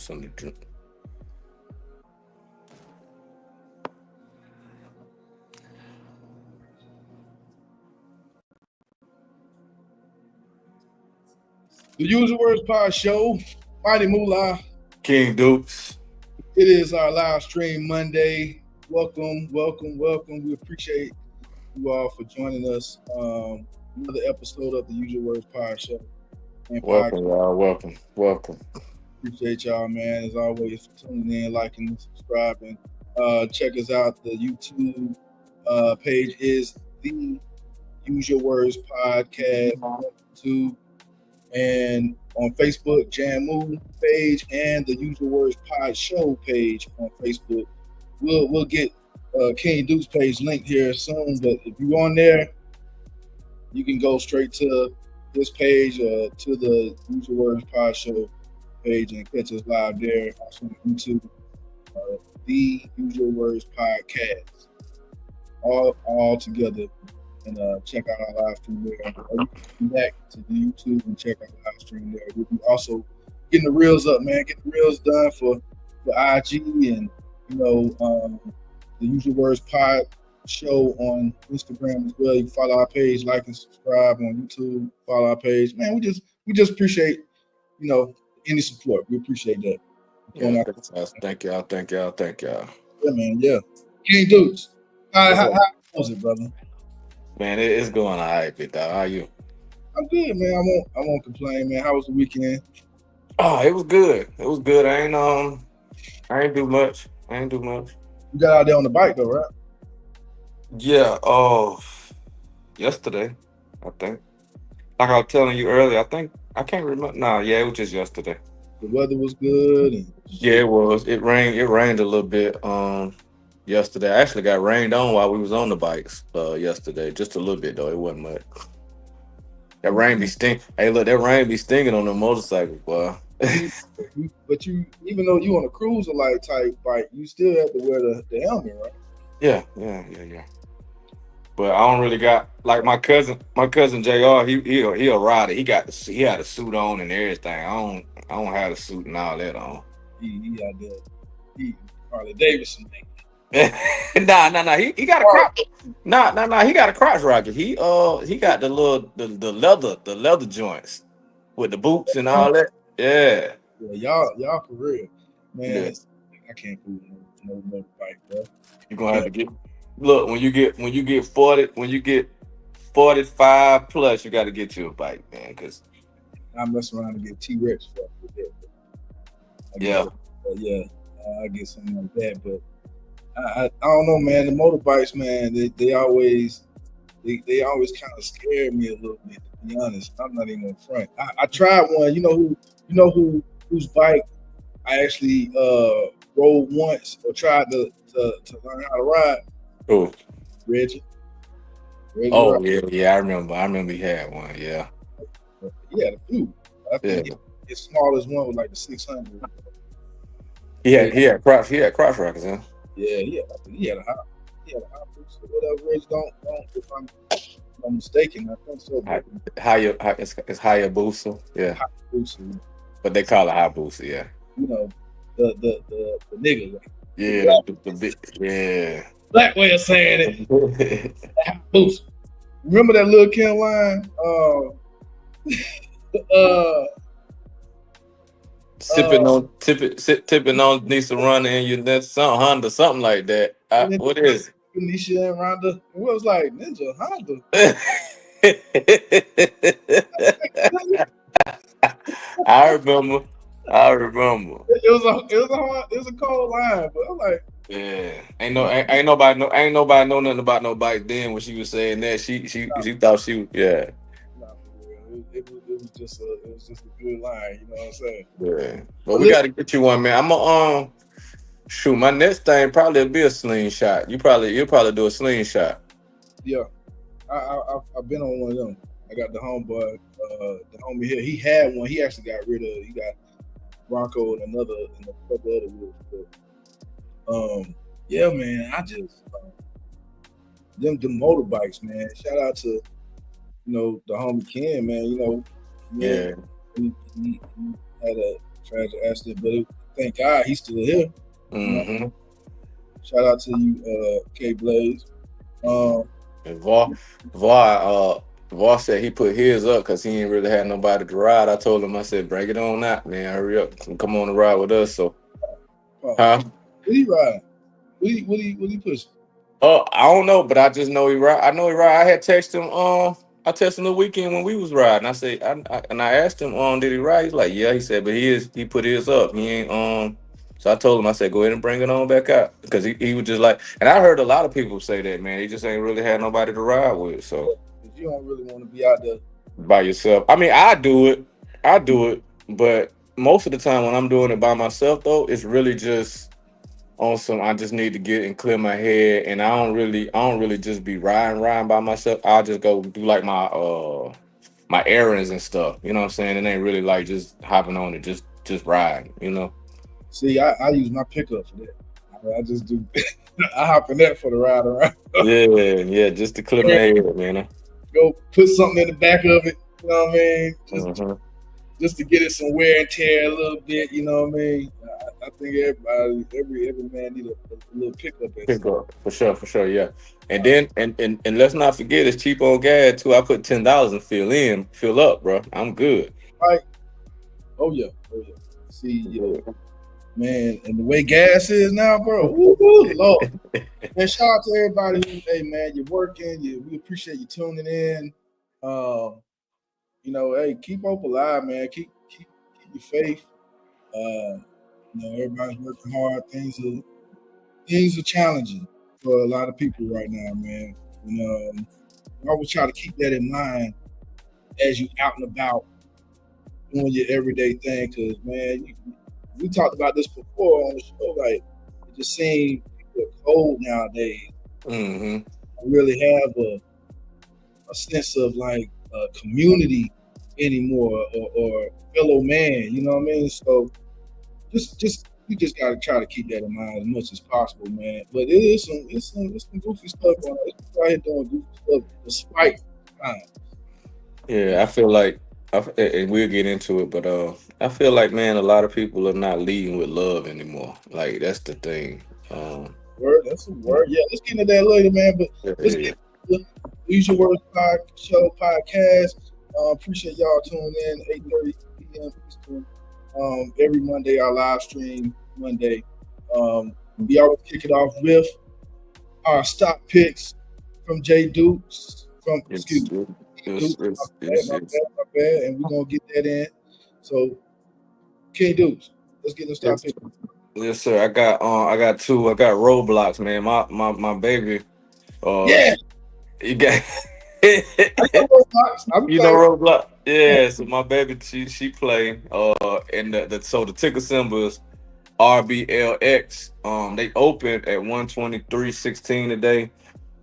something to drink. The Usual Words Pod Show, Mighty Moolah. King Dukes. It is our live stream Monday. Welcome. We appreciate you all for joining us. Another episode of the Usual Words Pod Show. And Welcome, podcast. y'all. Welcome. Appreciate y'all, man. As always, for tuning in, liking, and subscribing. Check us out. The YouTube page is the Usual Words Podcast on YouTube. And on Facebook, Jamu page and the Usual Words Pod Show page on Facebook. We'll get King Duke's page linked here soon, but if you're on there, you can go straight to this page or to the Usual Words Pod Show page and catch us live there. Also on YouTube, the Usual Words Podcast, all together. And check out our live stream there. Or you can come back to the YouTube and check out the live stream there. We'll be also getting the reels up, man. Getting the reels done for IG and the Usual Words Pod Show on Instagram as well. You can follow our page, like and subscribe on YouTube. Follow our page, man. We just appreciate any support. We appreciate that. Yeah, thank y'all. Yeah, man. Yeah. King Dukes, how was it, brother? Man, it's going all right, big dog. How are you? I'm good, man. I won't complain, man. How was the weekend? Oh, it was good. I ain't do much. You got out there on the bike though, right? Yeah. Yesterday, I think. Like I was telling you earlier, I can't remember. No, yeah, it was just yesterday. The weather was good. Yeah, it was. It rained a little bit. Yesterday, I actually got rained on while we was on the bikes. Yesterday, just a little bit though. It wasn't much. That rain be sting. Hey, look, that rain be stinging on the motorcycle, boy. But you, even though you on a cruiser like type bike, you still have to wear the helmet, right? Yeah. But I don't really got like my cousin Jr. He a rider. He had a suit on and everything. I don't have the suit and all that on. He out there. He Harley Davidson thing. Nah. He got a crotch. Nah. He got a crotch rocket. He got the leather joints with the boots and all that. Yeah. Y'all for real, man. Yeah. I can't fool no bike, bro. You're gonna have to get. Look, when you get 40, when you get 45 plus, you got to get you a bike, man. Because I mess around and get T-Rex for that. I get something like that, but. I don't know, man. The motorbikes, man, they always kind of scare me a little bit. To be honest, I'm not even in front. I tried one. Whose bike I actually rode once or tried to learn how to ride. Who? Reggie. Oh yeah. I remember he had one. Yeah. He had a few. I think his smallest one was like the 600. He had crotch rockets, huh? Yeah, he had a high boost or whatever. Reggie don't if I'm mistaken. I think so. It's higher booster. Yeah. High booster. But they call it high booster. Yeah. The nigga. Yeah. The big. Yeah. Black way of saying it. High booster. Remember that Lil Kim line? Tipping on Nisa Runner and you that's some Honda, something like that. What is it? Nisha and Rhonda. It was like Ninja Honda. I remember. It was a cold line, but I'm like, yeah, ain't nobody know nothing about no bike then when she was saying that she thought she was It was just a good line, you know what I'm saying? Yeah, but we got to get you one, man. I'm gonna shoot. My next thing probably will be a slingshot. You'll probably do a slingshot. Yeah, I've been on one of them. I got the homeboy, the homie here. He had one. He actually got rid of it. He got Bronco and a couple other wheels. But yeah, man. I just them motorbikes, man. Shout out to the homie Ken, man. Yeah. He had a tragic accident, but thank God he's still here. Mm-hmm. Shout out to you, K Blaze. And Var said he put his up because he ain't really had nobody to ride. I told him, I said, bring it on out, man. Hurry up. Come on and ride with us. So, huh? What he riding? What he pushing? I don't know, but I just know he ride. I know he ride. I had texted him. I texted him the weekend when we was riding. I said, and I asked him, did he ride? He's like, yeah. He said, but he put his up. He ain't. So I told him, I said, go ahead and bring it on back out because he was just like, and I heard a lot of people say that, man. He just ain't really had nobody to ride with. So you don't really want to be out there by yourself. I mean, I do it, but most of the time when I'm doing it by myself, though, it's really just on some. I just need to get and clear my head, and I don't really just be riding by myself. I'll just go do like my errands and stuff. You know what I'm saying? It ain't really like just hopping on it, just riding. You know. See, I use my pickup for that. I just do. I hop in that for the ride around. yeah, just to clear my head, man. Go put something in the back of it. You know what I mean? Just to get it some wear and tear a little bit. You know what I mean? I think every man need a little pickup. Pickup for sure, yeah. And then and let's not forget it's cheap on gas too. I put $10 and fill up, bro. I'm good. Right. Oh yeah. See, man, and the way gas is now, bro. Lord. Man, shout out to everybody who, hey man, you're working. We appreciate you tuning in. Hey, keep hope alive, man. Keep your faith. Everybody's working hard. Things are challenging for a lot of people right now, man. I always try to keep that in mind as you out and about doing your everyday thing, because man, we talked about this before on the show. Like, it just seems people are cold nowadays. Mm-hmm. I really have a sense of like community anymore, or fellow man. You know what I mean? So you just gotta try to keep that in mind as much as possible, man. But it's some goofy stuff on it. It's out here doing goofy stuff despite time. Yeah, I feel like, and we'll get into it, but I feel like, man, a lot of people are not leading with love anymore. Like, that's the thing. That's a word. Yeah, let's get into that later, man. But let's get to the Usual Words podcast. Appreciate y'all tuning in 8:30 p.m. Eastern. Every Monday, our live stream Monday. We always kick it off with our stock picks from Jay Dukes. My bad. And we're gonna get that in. So, King Dukes, let's get the stock picks. Yes, sir. I got two. I got Roblox, man. My baby. Yeah. You got. Roblox. You know Roblox. Yeah. So my baby, she play. And the ticker symbol is RBLX. They opened at 123.16 today.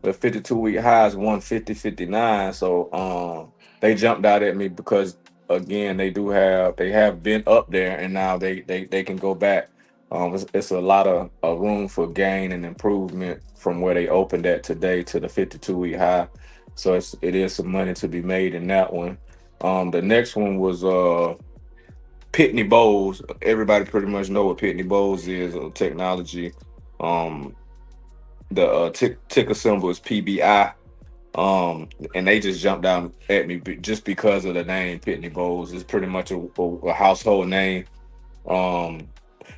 The 52-week high is 150.59. So they jumped out at me because again they have been up there and now they can go back. It's a lot of room for gain and improvement from where they opened at today to the 52-week high. So it is some money to be made in that one. The next one was Pitney Bowes. Everybody pretty much know what Pitney Bowes is, technology. The ticker symbol is PBI. And they just jumped down at me just because of the name Pitney Bowes. It's pretty much a household name.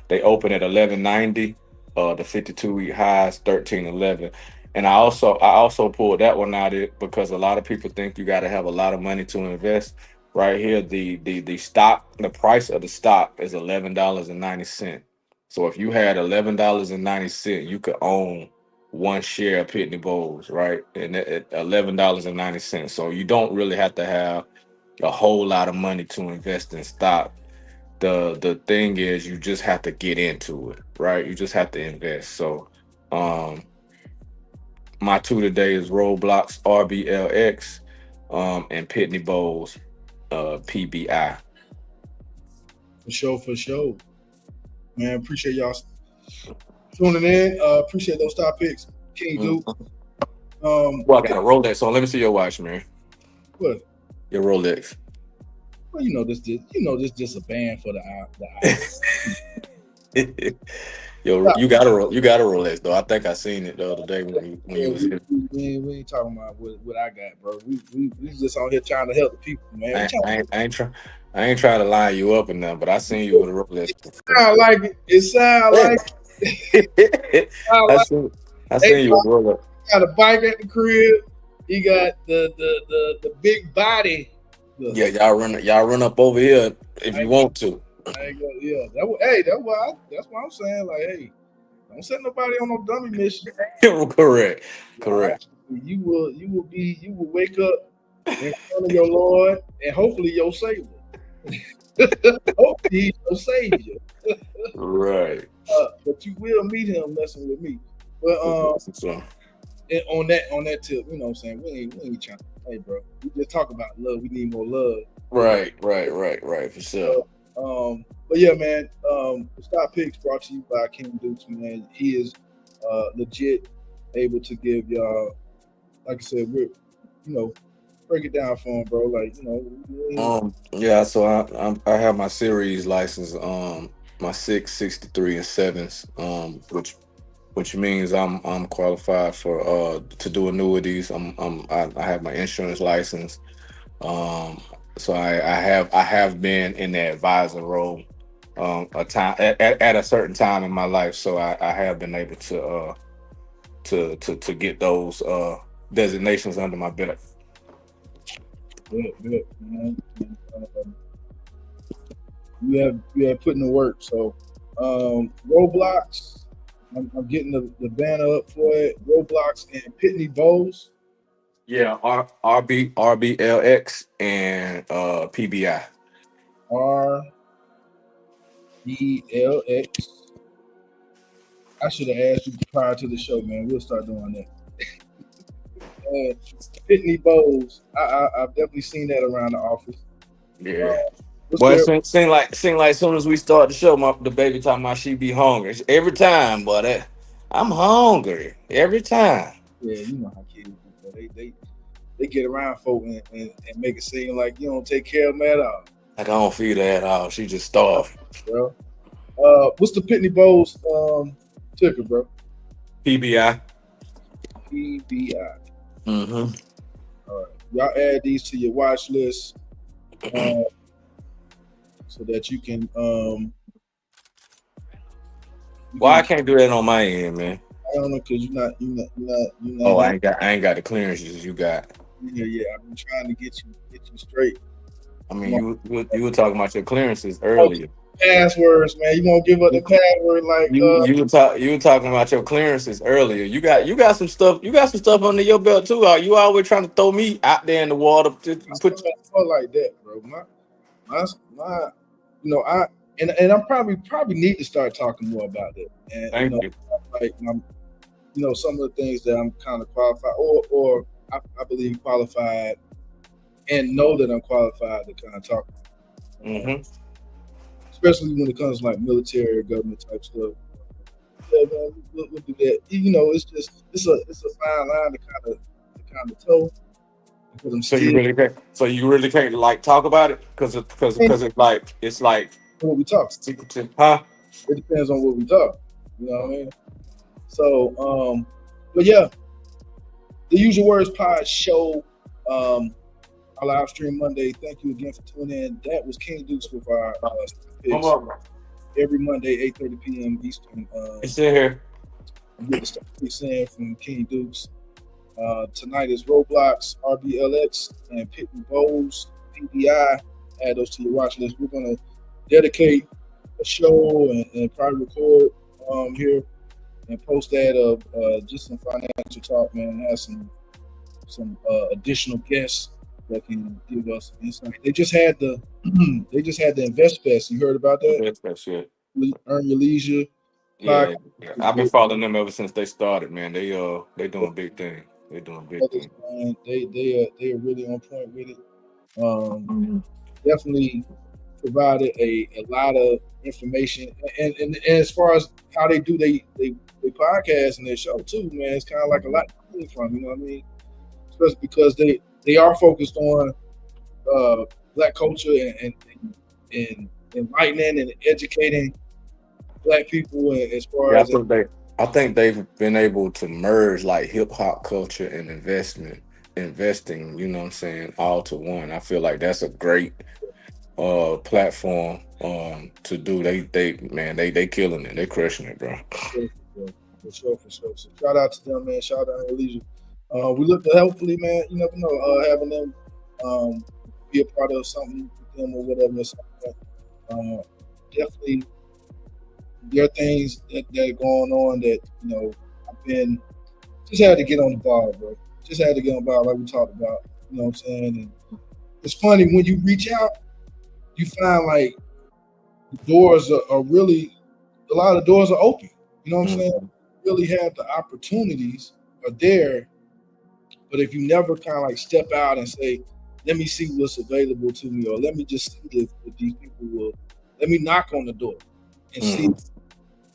They open at 11.90. The 52-week high is 13.11. And I also pulled that one out because a lot of people think you got to have a lot of money to invest. Right here, the price of the stock is $11.90. So if you had $11.90, you could own one share of Pitney Bowes, right? And at $11.90. So you don't really have to have a whole lot of money to invest in stock. The thing is, you just have to get into it, right? You just have to invest. So my two today is Roblox RBLX and Pitney Bowes PBI. For sure. Man, appreciate y'all tuning in. Appreciate those top picks. King Duke. Well, I got a Rolex on. Let me see your watch, man. What? Your Rolex. Well, this just a band for the eye. Yo, you got a Rolex though. I think I seen it the other day when Yeah, you was here. we ain't talking about what I got, bro. We just on here trying to help the people, man. We trying I ain't trying to line you up or nothing, but I seen you with a Rolex before. sound like it. It sound like sound I like seen I hey, seen you with a Rolex. got a bike at the crib. He got the big body. Yeah, y'all run up over here if you want to. I ain't gonna, yeah, hey, that's what I'm saying. Like, hey, don't set nobody on no dummy mission. Correct. Right? You will wake up in front of your Lord and hopefully your Savior. Hopefully he's your Savior. Right. But you will meet him messing with me. But and on that tip, you know what I'm saying? We ain't trying to, hey bro, we just talk about love. We need more love. Right, for sure. But yeah, man, the Stop Picks brought to you by King Dukes, man. He is legit able to give y'all, like I said, we're, you know, break it down for him, bro. Like, you know, yeah, so I have my series license, my 663 and 7s, which means I'm qualified for to do annuities. I have my insurance license. So I have been in the advisor role a time at a certain time in my life. So I have been able to get those designations under my belt. Good, man. You have put in the work. So Roblox, I'm getting the banner up for it. Roblox and Pitney Bowes. Yeah, RBLX and PBI. RBLX. I should have asked you prior to the show, man. We'll start doing that. Pitney Bowes. I've definitely seen that around the office. Yeah. Well, it seem like as soon as we start the show, the baby talking about she be hungry every time, but I'm hungry every time. Yeah, you know how kids do. They get around folk and make it seem like you don't take care of them at all. Like I don't feed her at all. She just starved. Bro. What's the Pitney Bowes ticker, bro? PBI. PBI. Mm-hmm. All right. Y'all add these to your watch list so that you can Why I can't do that on my end, man? I don't know, because you're not. Oh, I ain't got the clearances you got. Yeah. I've been trying to get you straight. I mean, you were talking about your clearances earlier. Passwords, man. You won't give up the password like you were talking about your clearances earlier. You got some stuff. You got some stuff under your belt too. Are you always trying to throw me out there in the water? To put like that, bro. My I and I probably need to start talking more about it. And Thank you. Like some of the things that I'm kind of qualified or I believe qualified and know that I'm qualified to kind of talk about. Mm-hmm. Especially when it comes to like military or government type stuff. Yeah, man, we'll do that. It's a fine line to kind of toe. So you really can't like talk about it because it's like what we talk. Huh? It depends on what we talk. You know what I mean? So, but yeah, the Usual Words Pod show. Our live stream Monday. Thank you again for tuning in. That was King Dukes with our picks every Monday, 8:30 p.m. Eastern. It's in here. Get the stuff picks in from King Dukes. Tonight is Roblox, RBLX, and Pitney Bowes, PBI. Add those to your watch list. We're gonna dedicate a show and probably record here and post that of just some financial talk, man. Have some additional guests that can give us insight. They just had the Invest Fest. You heard about that? Invest Fest, yeah. Earn Your Leisure. Yeah. I've been following them ever since they started, man. They doing big things. They doing big things. Man, they are really on point with it. Definitely provided a lot of information, and as far as how they do they podcast and their show too, man, it's kind of like a lot to learn from. You know what I mean? Especially because they are focused on Black culture and enlightening and educating black people as far Yeah, as I think they've been able to merge like hip hop culture and investing, you know what I'm saying, all to one. I feel like that's a great platform to do. They killing it. They crushing it, bro. for sure. So shout out to them, man. Shout out to Leisure. We look to hopefully, man. You never know, having them be a part of something with them or whatever. Or something. Definitely, there are things that are going on that I've been just had to get on the ball, bro. Just had to get on the ball, like we talked about. You know what I'm saying? And it's funny when you reach out, you find like the doors are really a lot of doors are open. You know what I'm saying? Really have the opportunities are there, but if you never kind of like step out and say, "Let me see what's available to me," or "Let me just see if these people will," let me knock on the door and see.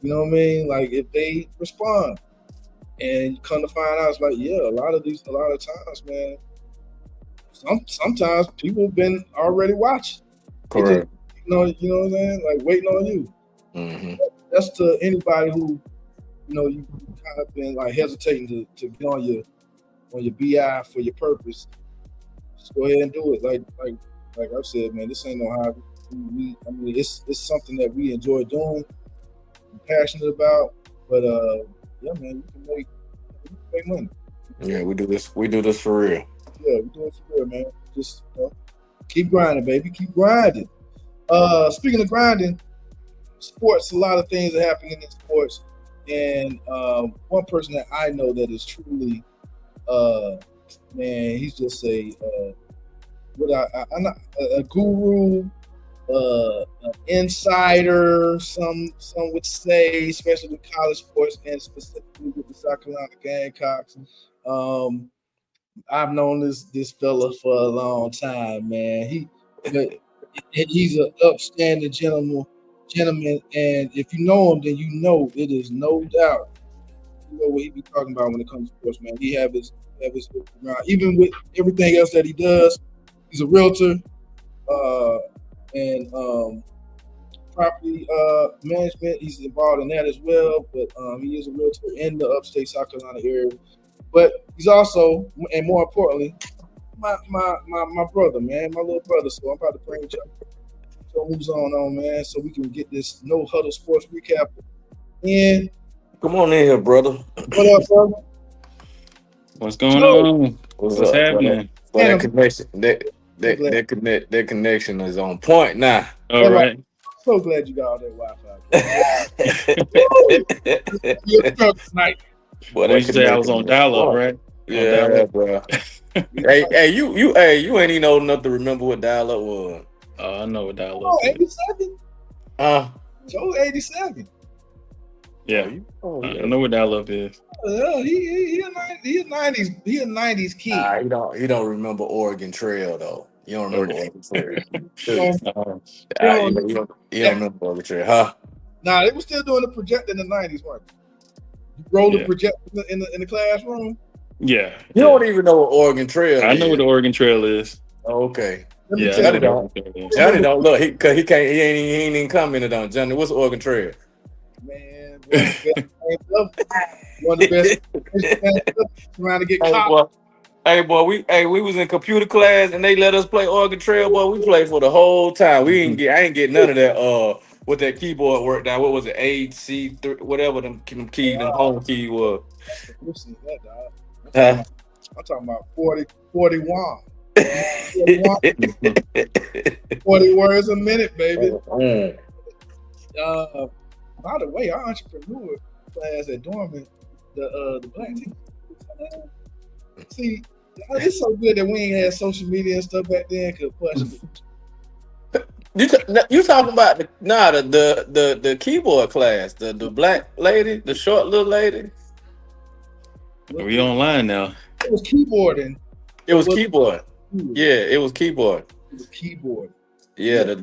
You know what I mean? Like if they respond, and you come to find out, it's like, yeah, a lot of times, man. Sometimes people have been already watching. Correct. You know what I'm saying? Like waiting on you. That's to anybody who, you kind of been like hesitating to get on your BI for your purpose. Just go ahead and do it. Like I said, man, this ain't no hobby. It's something that we enjoy doing, we're passionate about. But yeah, man, we can make money. Yeah, we do this for real. Yeah, we do it for real, man. Just keep grinding, baby. Keep grinding. Speaking of grinding, sports, a lot of things are happening in sports. And one person that I know that is truly, man, he's just a guru, an insider. Some would say, especially with college sports and specifically with the South Carolina Gamecocks. I've known this fella for a long time, man. He's an upstanding gentleman, and if you know him, then you know it is no doubt. You know what he be talking about when it comes to sports, man. He have his around, even with everything else that he does. He's a realtor, and property management. He's involved in that as well, but he is a realtor in the upstate South Carolina area. But he's also, and more importantly, my brother, man, my little brother. So I'm about to bring who's on, man, so we can get this No Huddle Sports recap in. Come on in here, brother. What up, brother? What's going on? What's happening? That connection, that connection is on point now. All right. So glad you got all that Wi-Fi. Tonight. Boy, you say I was on dial-up, right? Yeah, bro. hey, you ain't even old enough to remember what dial-up was. I know what dial-up. Oh, 87. Joe 87. Yeah, I know what dial-up is. He a 90s. He a 90s kid. He don't remember Oregon Trail though. You don't remember Oregon Trail. You don't remember Oregon Trail, huh? Nah, they were still doing the projector in the 90s, weren't they? You roll the projector in the classroom. Yeah. You don't even know what Oregon Trail is. I know what the Oregon Trail is. Okay. Yeah, Johnny don't look. He ain't even commented on Johnny. What's Oregon Trail? Man, one of the best trying to get caught. Hey boy, we was in computer class and they let us play Oregon Trail. Boy, we played for the whole time. I ain't get none of that. With that keyboard work down. What was it? A, C, 3, whatever them key, them home key was. I'm talking about 41. 40 words a minute, baby. By the way, our entrepreneur class at Dorman, the black team. See, it's so good that we ain't had social media and stuff back then. You talking about the keyboard class, the black lady, the short little lady? We online now. It was keyboarding. It was keyboard. Yeah, it was keyboard. It was keyboard. Yeah, the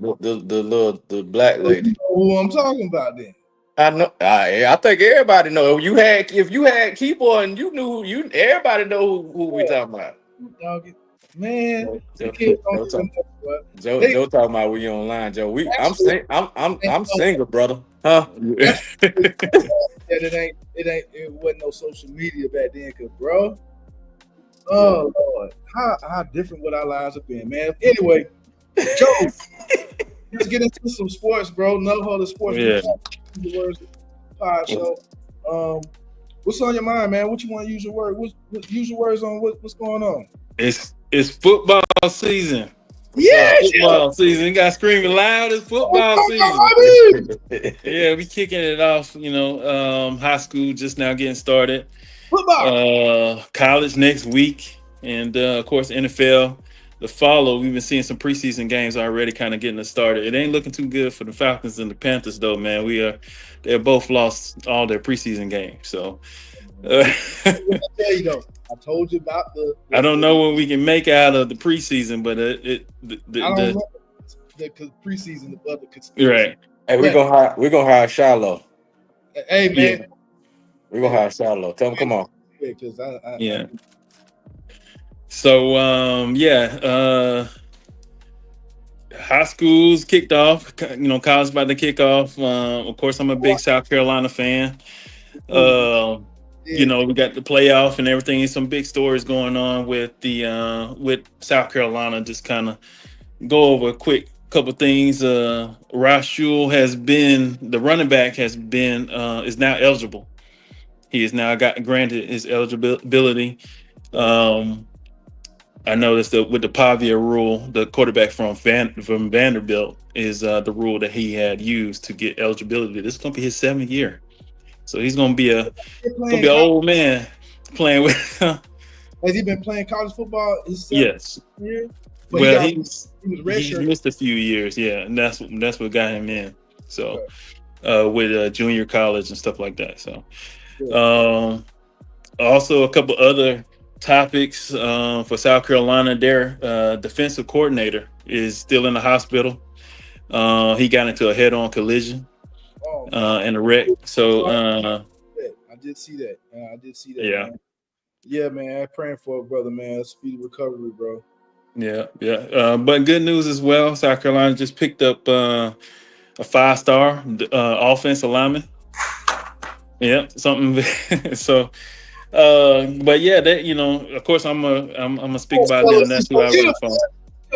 black lady. You know who I'm talking about then? I know. I think everybody know. If you had keyboard and you knew, everybody know who we talking about. Dog, Man, Joe, the kids don't Joe, even talk, know what. Joe talking about we online, Joe. Actually, I'm single, brother. Huh? that's that it wasn't no social media back then, cause bro, oh Lord, how different would our lives have been, man. Anyway, Joe, let's get into some sports, bro. No other sports. Yeah. The words pod show. What's on your mind, man? What you want to use your word? Use your words on what's going on? It's football season. Yeah, football season. You got screaming loud. It's football season. Yeah, we kicking it off. High school just now getting started. Football. College next week, and of course NFL the follow. We've been seeing some preseason games already, kind of getting us started. It ain't looking too good for the Falcons and the Panthers, though, man. They're both lost all their preseason games. So, I tell you though. I told you about the I don't know what we can make out of the preseason, but I don't know the preseason the other conspiracy. Right. Hey, we're gonna hire Shiloh. Hey man, Yeah. We're gonna hire Shiloh. Tell him come on. Because Yeah. So high school's kicked off. College about to kick off. Of course, I'm a big South Carolina fan. We got the playoff and everything. Some big stories going on with with South Carolina. Just kind of go over a quick couple things. Ross Shule the running back is now eligible. He has now granted his eligibility. I noticed that with the Pavia rule, the quarterback from Vanderbilt is the rule that he had used to get eligibility. This is going to be his 7th year. So he's going to be an old man playing with. Has he been playing college football? Yes. Year? Well, he missed a few years, yeah, and that's what got him in. So, with junior college and stuff like that. So, also a couple other topics for South Carolina. Their defensive coordinator is still in the hospital. He got into a head-on collision and a wreck. So, I did see that. Yeah. Man. Yeah, man. Praying for a brother, man. Speedy recovery, bro. Yeah. But good news as well. South Carolina just picked up a 5-star offensive lineman. Yeah, something. So, but yeah, that of course, I'm gonna speak about them. That's who I really follow.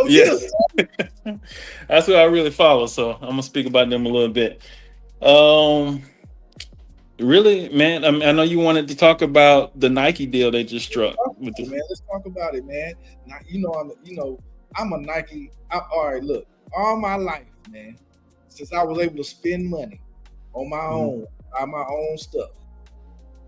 Yes, that's who I really follow. So I'm gonna speak about them a little bit. Really, man. I know you wanted to talk about the Nike deal they just struck. Man, let's talk about it, man. Now, I'm a Nike. All right, look, all my life, man, since I was able to spend money on my own, buy my own stuff.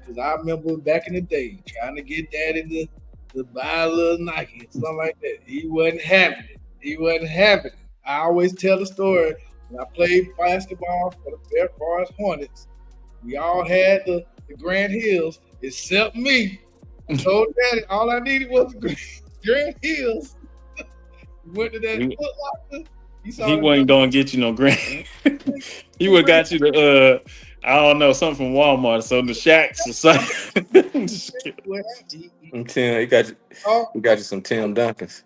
Because I remember back in the day trying to get daddy to buy a little Nike and something like that. He wasn't having it. I always tell the story when I played basketball for the Fair Forest Hornets. We all had the Grand Hills, except me. I told daddy all I needed was the Grand Hills. We went to that Foot Locker. He wasn't going to get you no Grand. He would have got you the, I don't know, something from Walmart. So the Shacks or something. Tim, he got you some Tim Duncans.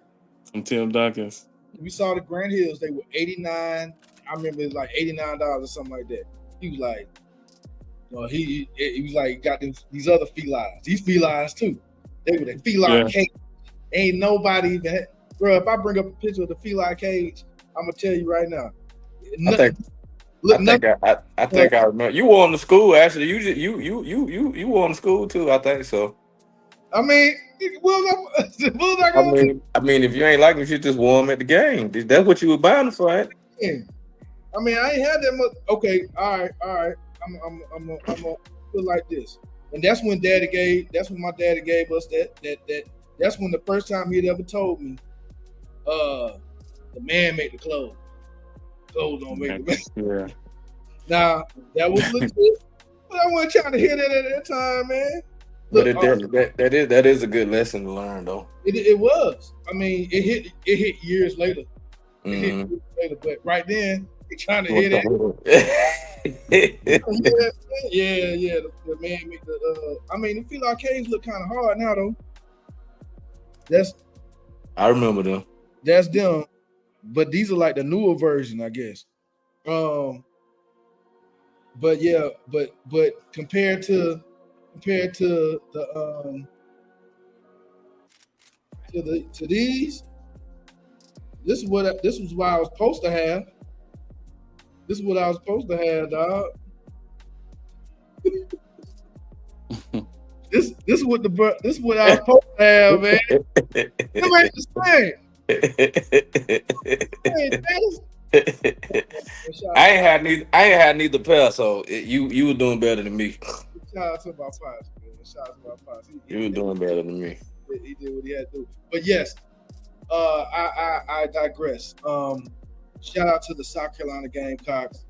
Some Tim Duncans. We saw the Grand Hills. They were $89. I remember it was like $89 or something like that. He was like, he was like, got these other felines. These felines too. They were the feline cage. Ain't nobody even had, bro. If I bring up a picture of the feline cage, I'm gonna tell you right now. I think I remember. You wore them to school. Actually, you wore them to school too. I think so. I mean, I mean, if you ain't like them, you just wore them at the game. That's what you were buying them for, right? I mean, I ain't had that much. Okay, all right. I'm gonna feel like this, and that's when my daddy gave us that. That's when the first time he'd ever told me, the man made the clothes. Clothes don't make the man. Yeah. Now that was legit, but I wasn't trying to hear that at that time, man. Look, but that is a good lesson to learn, though. It was. I mean, it hit years later. But right then, they trying to hear that. Yeah. The man make the. I mean, the feline cage look kind of hard now, though. I remember them. That's them, but these are like the newer version, I guess. But yeah, but compared to the to these, this was what I was supposed to have. This is what I was supposed to have, dog. This is what I was supposed to have, man. Them ain't the same. I ain't had neither pair, so you were doing better than me. Shout out to my pops, man. Shout out to my pops. You were doing better than me. He did what he had to do. But yes, I digress. Shout out to the South Carolina Gamecocks.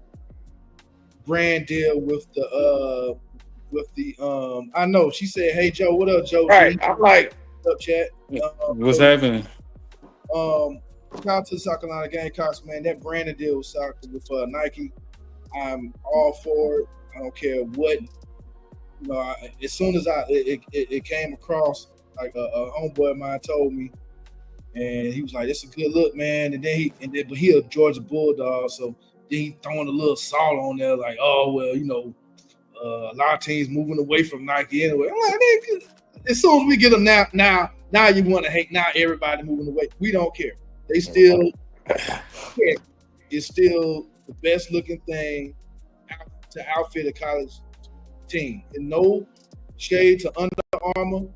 Brand deal with the I know she said, "Hey Joe, what up, Joe?" Right, I'm like, what up, chat? What's happening? Shout out to the South Carolina Gamecocks, man. That branded deal with Nike, I'm all for it. I don't care what. As soon as it came across, like a homeboy of mine told me, and he was like, "It's a good look, man." And then but he a Georgia Bulldog, so then he throwing a little salt on there, like, "Oh well, a lot of teams moving away from Nike anyway." I'm like, as soon as we get them now you want to hate. Now everybody moving away. We don't care. They still care. It's still the best looking thing to outfit a college team. And no shade to Under Armour.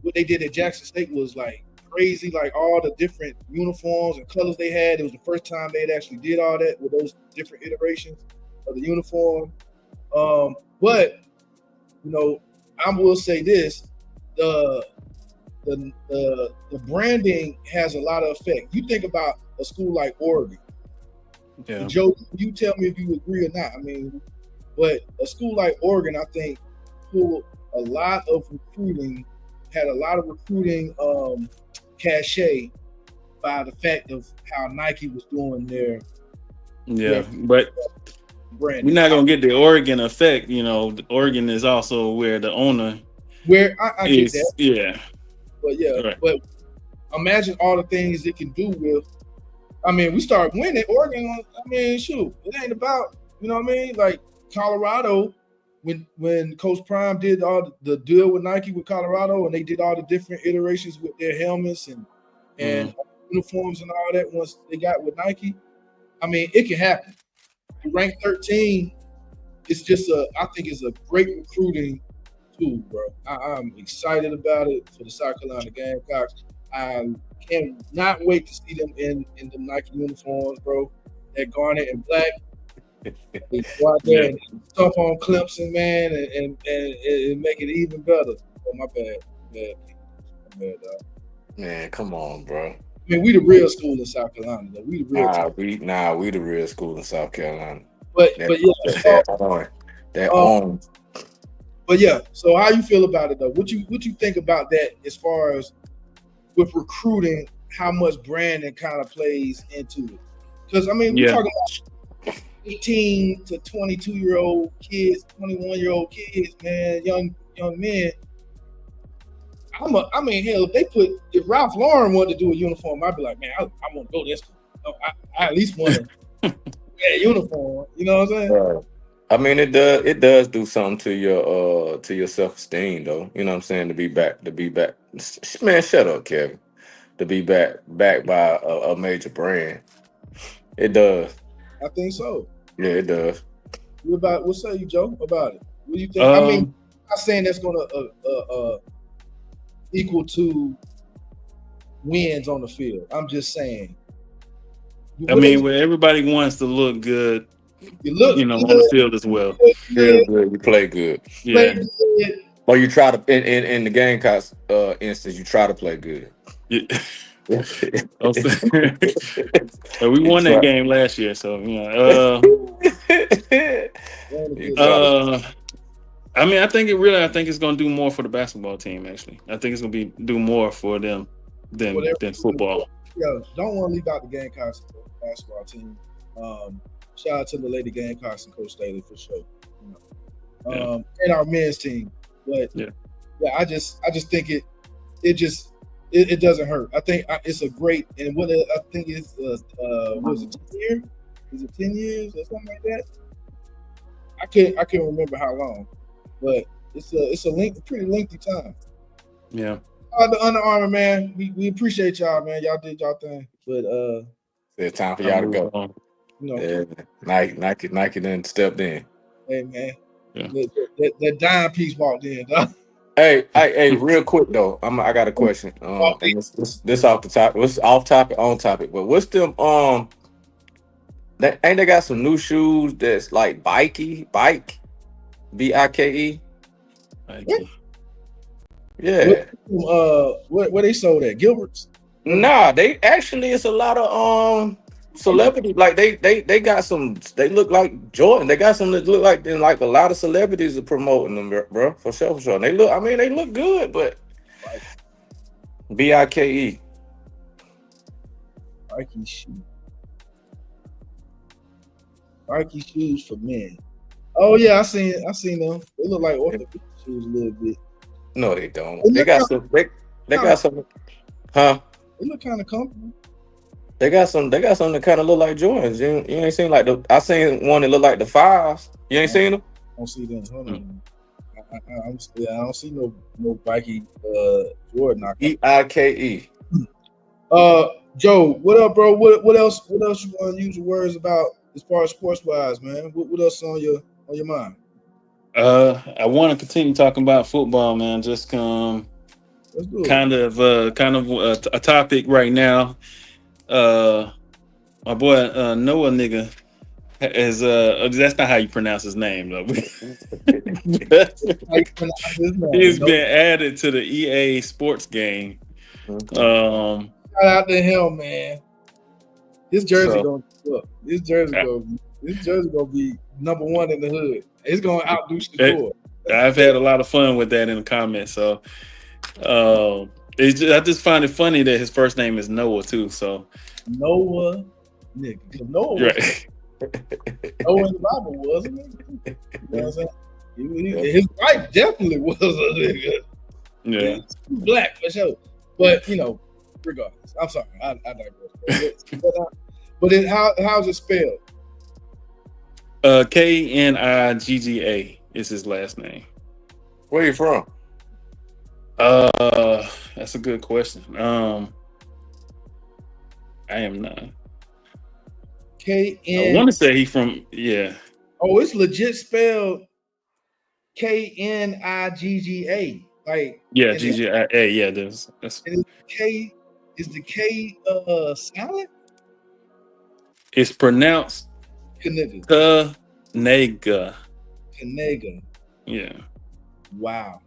What they did at Jackson State was like crazy, like all the different uniforms and colors they had. It was the first time they had actually did all that with those different iterations of the uniform. But I will say this: the branding has a lot of effect. You think about a school like Oregon. Yeah. Joe, you tell me if you agree or not. I mean, but a school like Oregon, I think, pulled a lot of recruiting, had a lot of recruiting cachet by the fact of how Nike was doing their but brand. We're not gonna get the Oregon effect. Oregon is also where the owner where I get that. Yeah. But right. But imagine all the things it can do with. I mean, we start winning Oregon. I mean, shoot, it ain't about like Colorado. When Coach Prime did all the deal with Nike with Colorado, and they did all the different iterations with their helmets and uniforms and all that. Once they got with Nike, I mean, it can happen. Ranked 13, it's just I think it's a great recruiting tool, bro. I'm excited about it for the South Carolina Gamecocks. I cannot wait to see them in the Nike uniforms, bro. That garnet and black. They go out there and stomp on Clemson, man, and make it even better. Oh, my bad, dog. Man, come on, bro. I mean, we the real school in South Carolina. Though. We the real. We the real school in South Carolina. But yeah. So how you feel about it though? What you think about that as far as with recruiting? How much branding kind of plays into it? Because I mean, we're talking about 18 to 22-year-old kids, 21-year-old kids, man, young men. I mean, hell, if Ralph Lauren wanted to do a uniform, I'd be like, man, I want to go this. I at least want to wear a uniform. You know what I'm saying? Right. I mean, it does do something to your self-esteem, though. You know what I'm saying? To be back. Man, shut up, Kevin. To be back by a major brand, it does. I think so. Yeah, it does. What say you, Joe, about it? What do you think? I mean, I'm not saying that's going to equal to wins on the field. I'm just saying. Where everybody wants to look good, on the field as well. You play good. Yeah. Or you try to in the Gamecocks instance, you try to play good. Yeah. We won that game last year, so I mean, I think it's going to do more for the basketball team. Actually, I think it's going to do more for them than football. Yeah, don't want to leave out the Gamecocks basketball team. Shout out to the Lady Gamecocks and Coach Staley for sure. And our men's team, but I just think it just it doesn't hurt. I think it's a great, and what I think is was it 10 years? Is it 10 years or something like that? I can't remember how long, but it's a pretty lengthy time. Yeah. The Under Armour, man, we appreciate y'all, man. Y'all did y'all thing, but it's time for y'all to go. You know, yeah, Nike then stepped in. Hey man, yeah. that dime piece walked in. Dog. Hey, real quick though, I got a question. This off the top, what's off topic, on topic, but what's them ain't they got some new shoes that's like bike BIKE? Yeah. Where they sold at Gilbert's? Nah, they actually it's a lot of celebrities. Like they got some. They look like Jordan. They got some that look like then like a lot of celebrities are promoting them, bro. For sure. And they look. I mean, they look good, but BIKE. Nike shoes for men. Oh yeah, I seen them. They look like orthopedic shoes a little bit. No, they don't. They got some. They got some. Huh? They look kind of comfortable. They got some that kind of look like Jordans. You ain't seen like I seen one that look like the 5s. You ain't seen them? I don't see them. Hold on. I don't see no Nike Jordan. BIKE. Joe, what up, bro? What else you want to use your words about as far as sports wise, man? What else on your mind? I want to continue talking about football, man. Just kind of a topic right now. My boy Noah nigga is that's not how you pronounce his name though. He's been added to the EA Sports game. Shout out to him, man. His jersey gonna be number one in the hood. It's gonna outdo Shakur. I've had a lot of fun with that in the comments. So I just find it funny that his first name is Noah too. So Noah, nigga. Noah, right. Noah in the Bible wasn't it? You know what I'm saying? His wife definitely was a nigga. Yeah, he's black for sure. But regardless, I'm sorry, I digress. But then how's it spelled? Knigga is his last name. Where you from? That's a good question. I am not. I want to say he from Oh, it's legit spelled Knigga. Like GGA. Yeah, that's K. Is the K silent? It's pronounced Knigga. Yeah. Wow.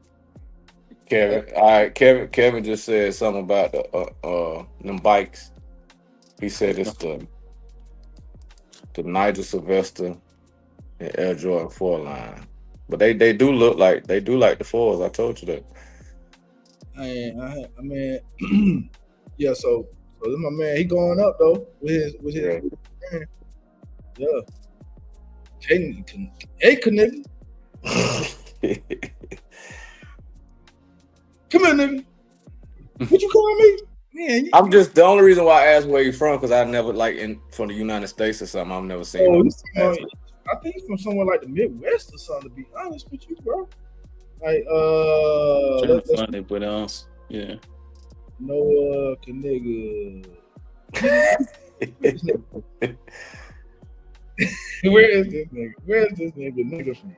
Kevin. All right, Kevin just said something about them bikes. He said it's the Nigel Sylvester and Air Jordan 4 line. But they do look like the 4s. I told you that. I mean yeah, so this my man, he going up though with his man. Yeah. Hey, nigga. Come here, nigga. What you calling me? Man, I'm just the only reason why I asked where you from because I never from the United States or something. I've never seen him. I think he's from somewhere like the Midwest or something. To be honest with you, bro. Like that's funny, but yeah. Noah Knigga. Where is this nigga? Where is this nigga from?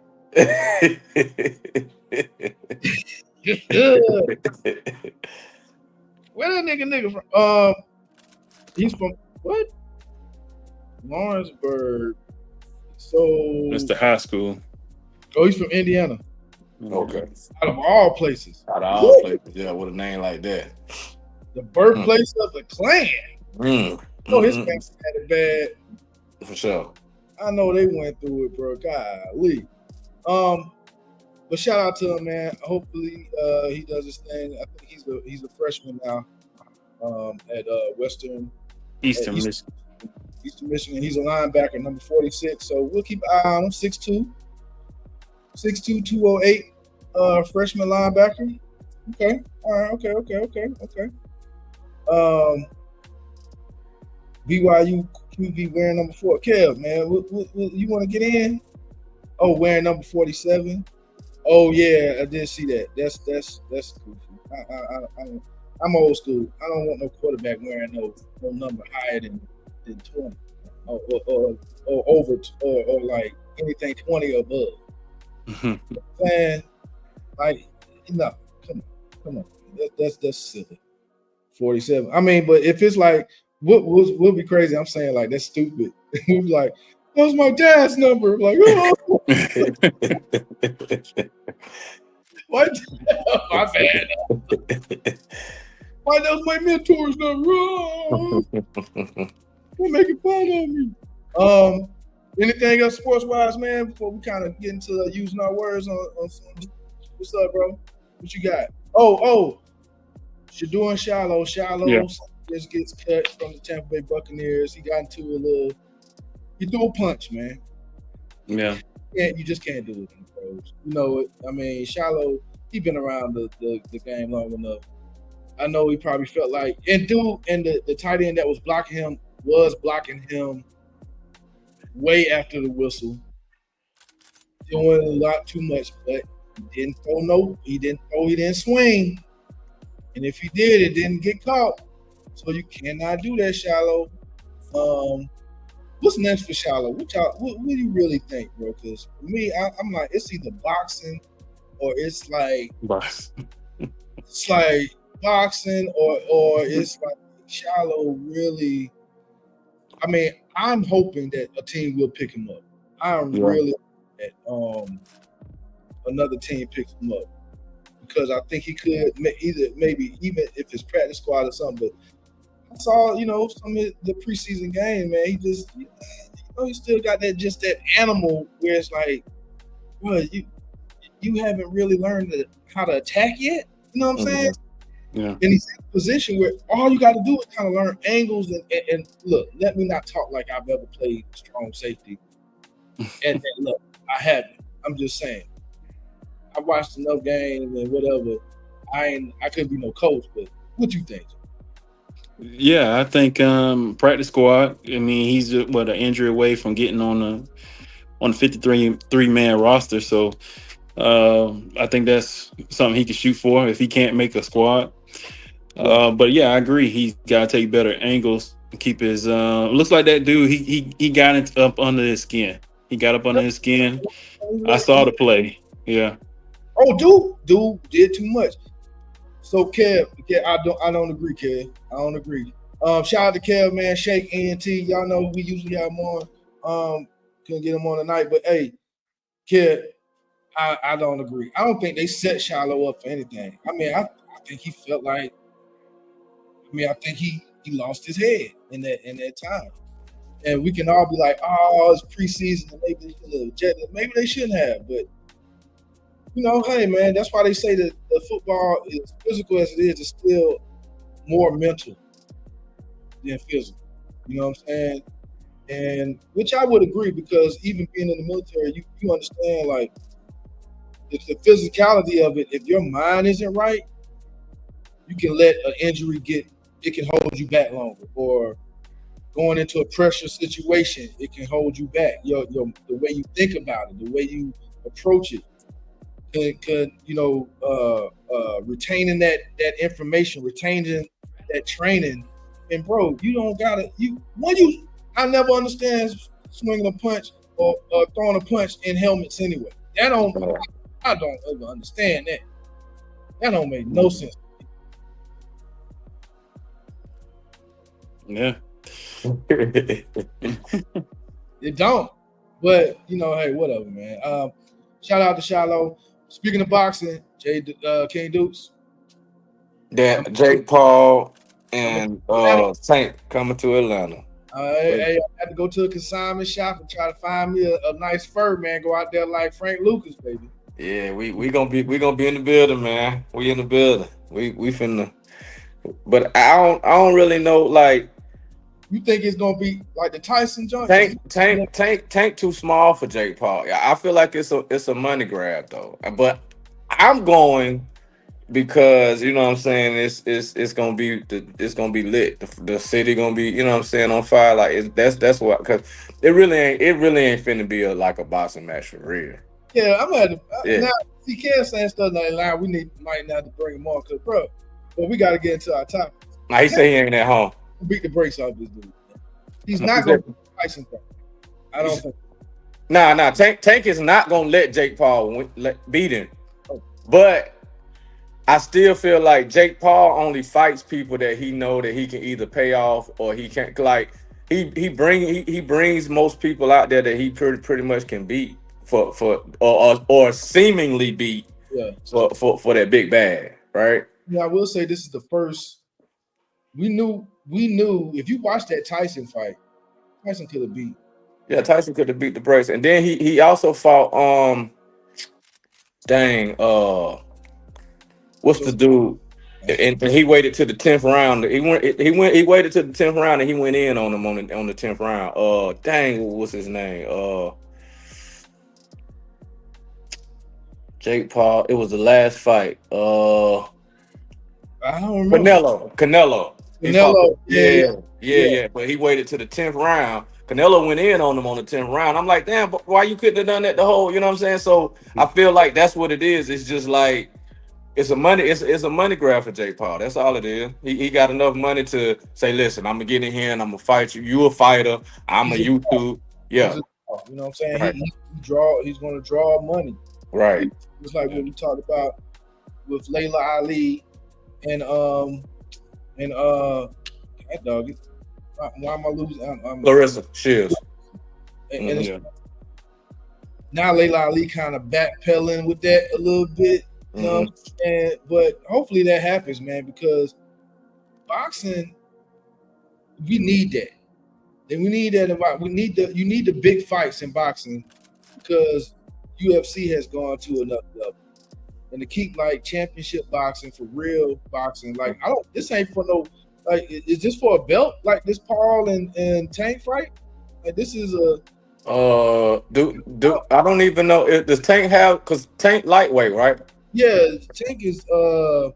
Where that nigga from? He's from what? Lawrenceburg. So that's the high school. Oh, he's from Indiana. Okay. Out of all places. Yeah, with a name like that. The birthplace of the Klan. His family had it bad. For sure. I know they went through it, bro. Golly. But shout out to him, man. Hopefully he does his thing. I think he's a freshman now at Eastern Michigan. He's a linebacker, number 46. So we'll keep an eye on him. 6'2", 208, freshman linebacker. Okay. All right. Okay. BYU QB wearing number 4. Kev, man, what, you want to get in? Oh, wearing number 47. Oh yeah, I did see that. That's goofy. I'm old school. I don't want no quarterback wearing no number higher than 20 or over or like anything 20 or above. Man, like no, come on. That's silly. 47. I mean, but if it's like what will be crazy, I'm saying like that's stupid. We'll be like, that was my dad's number. Like, oh. What? My bad. Why that was my mentor's number? Oh. You're making fun of me. Anything else sports wise, man? Before we kind of get into using our words on some, what's up, bro? What you got? Oh, Shedeur Shiloh. Shiloh just gets cut from the Tampa Bay Buccaneers. He got into a little. He threw a punch, man. Yeah. You just can't do it in the pros. You know it. I mean, Shiloh, he been around the game long enough. I know he probably felt like, and the tight end that was blocking him way after the whistle, doing a lot too much, but he didn't swing. And if he did, it didn't get caught. So you cannot do that, Shiloh. What's next for Shiloh? What do you really think, bro? Because for me, I'm like, it's either boxing or it's like boxing or it's like Shiloh really. I mean, I'm hoping that a team will pick him up. I'm really that another team picks him up because I think he could maybe even if it's practice squad or something. But I saw, some of the preseason game, man. He just, he still got that animal where it's like, well, you haven't really learned how to attack yet. You know what I'm saying? Yeah. And he's in a position where all you got to do is kind of learn angles and look. Let me not talk like I've ever played strong safety. and look, I haven't. I'm just saying. I watched enough games and whatever. I couldn't be no coach, but what you think? Yeah, I think practice squad. I mean, he's an injury away from getting on the 53-man roster. So I think that's something he can shoot for if he can't make a squad. But yeah, I agree. He's got to take better angles. Keep his. Looks like that dude. He got it up under his skin. He got up under his skin. I saw the play. Yeah. Oh, dude did too much. So Kev, I don't agree, Kev. I don't agree. Shout out to Kev, man. Shake ENT. Y'all know we usually have him on. Couldn't get him on tonight, but hey, Kev, I don't agree. I don't think they set Shiloh up for anything. I mean, I think he felt like. I think he lost his head in that time, and we can all be like, "Oh, it's preseason. Maybe they shouldn't have." But hey, man, that's why they say that the football, as physical as it is still more mental than physical. You know what I'm saying? And which I would agree because even being in the military, you understand like the physicality of it. If your mind isn't right, you can let an injury it can hold you back longer, or going into a pressure situation, it can hold you back. The way you think about it, the way you approach it, could retaining that information, retaining that training, and bro, you don't gotta I never understand swinging a punch or throwing a punch in helmets anyway. I don't ever understand that. That don't make no sense. Yeah. It don't. But hey, whatever, man. Shout out to Shiloh. Speaking of boxing, King Dukes. Yeah, Jake Paul and Tank coming to Atlanta. Hey, I had to go to a consignment shop and try to find me a nice fur, man. Go out there like Frank Lucas, baby. Yeah, we gonna be in the building, man. We in the building. We finna. But I don't really know. Like, you think it's gonna be like the Tyson joint? Tank too small for Jake Paul. Yeah, I feel like it's a money grab though. But I'm going because you know what I'm saying. It's gonna be it's gonna be lit. The city gonna be, you know what I'm saying, on fire. Like that's what, because it really ain't finna be like a boxing match for real. Yeah, I'm at Yeah. now. See, Ken saying stuff like that. We might not to bring him on, cause bro, but we got to get into our topic. Now he say he ain't at home. Beat the brakes off this dude. He's not going to do Tyson thing. I don't think. Nah. Tank is not gonna let Jake Paul beat him, but I still feel like Jake Paul only fights people that he know that he can either pay off or he can't. Like he brings most people out there that he pretty much can beat or seemingly beat. Yeah. For that big bad, right? Yeah, I will say this is the first. We knew if you watch that Tyson fight, Tyson could have beat. Yeah, Tyson could have beat the brakes, and then he also fought what's the dude? And he waited to the 10th round. He waited to the 10th round and he went in on him on the 10th round. What's his name? Jake Paul. It was the last fight. I don't remember. Canelo. Yeah. But he waited to the 10th round. Canelo went in on him on the 10th round. I'm like, damn, but why you couldn't have done that the whole, you know what I'm saying? So I feel like that's what it is. It's just like it's a money grab for Jake Paul. That's all it is. He got enough money to say, listen, I'm gonna get in here and I'm gonna fight you. You a fighter. I'm a YouTube. Yeah. You know what I'm saying? Right. He's gonna draw money. Right. It's like what we talked about with Layla Ali and that dog. Why am I losing? Larissa Shields. And now Layla Ali kind of backpedaling with that a little bit. You know what I'm saying? But hopefully that happens, man, because boxing, we need that. And we need that. You need the big fights in boxing because UFC has gone to another level. And to keep like championship boxing for real boxing, like this ain't for no, like, is this for a belt? Like this Paul and Tank fight? Like this is a I don't even know. Does Tank have, because Tank lightweight, right? Yeah, Tank is I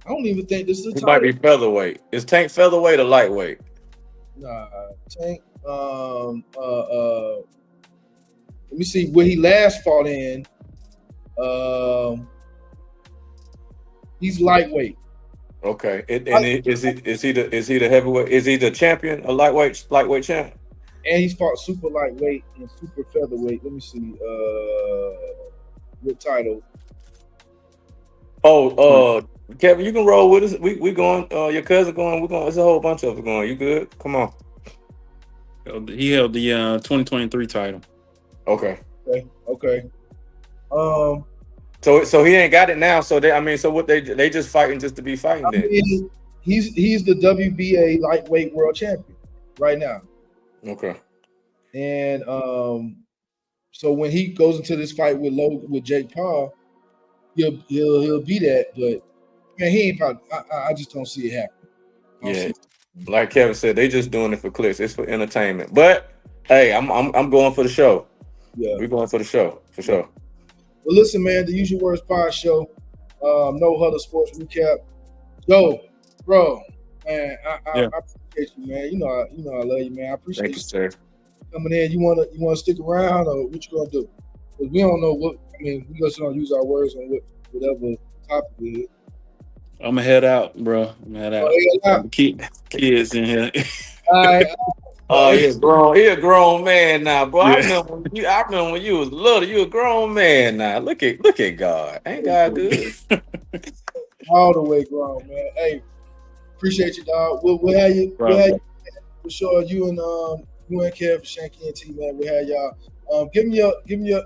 don't even think this is He might be featherweight. Is Tank featherweight or lightweight? Nah, Tank let me see where he last fought in. He's lightweight. Okay. Is he the heavyweight? Is he the champion, a lightweight champ? And he's fought super lightweight and super featherweight. Let me see what title. Kevin, you can roll with us. We going. Your cousin going. We're going. There's a whole bunch of us going. You good? Come on. He held the 2023 title. Okay. So he ain't got it now. So what they just fighting just to be fighting. He's the WBA lightweight world champion right now. Okay. And so when he goes into this fight with Jake Paul, he'll be that, but man, he ain't probably. I just don't see it happening. Like Kevin said, they just doing it for clicks. It's for entertainment. But hey, I'm going for the show. Yeah, we're going for the show for sure. Well, listen, man, the Usual Words Pod Show, No Huddle Sports Recap. Yo, bro, man, I appreciate you, man. You know I love you, man. I appreciate Thank you, sir. Coming in. You wanna stick around, or what you gonna do? Because we don't know what. I mean, we just don't use our words on whatever topic it is. I'm gonna head out, bro. Keep kids in here. All right. He a grown man now, bro. Yeah. I remember when you was little. You a grown man now. Look at God. Ain't God good? All the way grown, man. Hey, appreciate you, dog. We'll have you. We'll have you for sure. You and Kev, Shanky and T, man. We'll have y'all. Give me your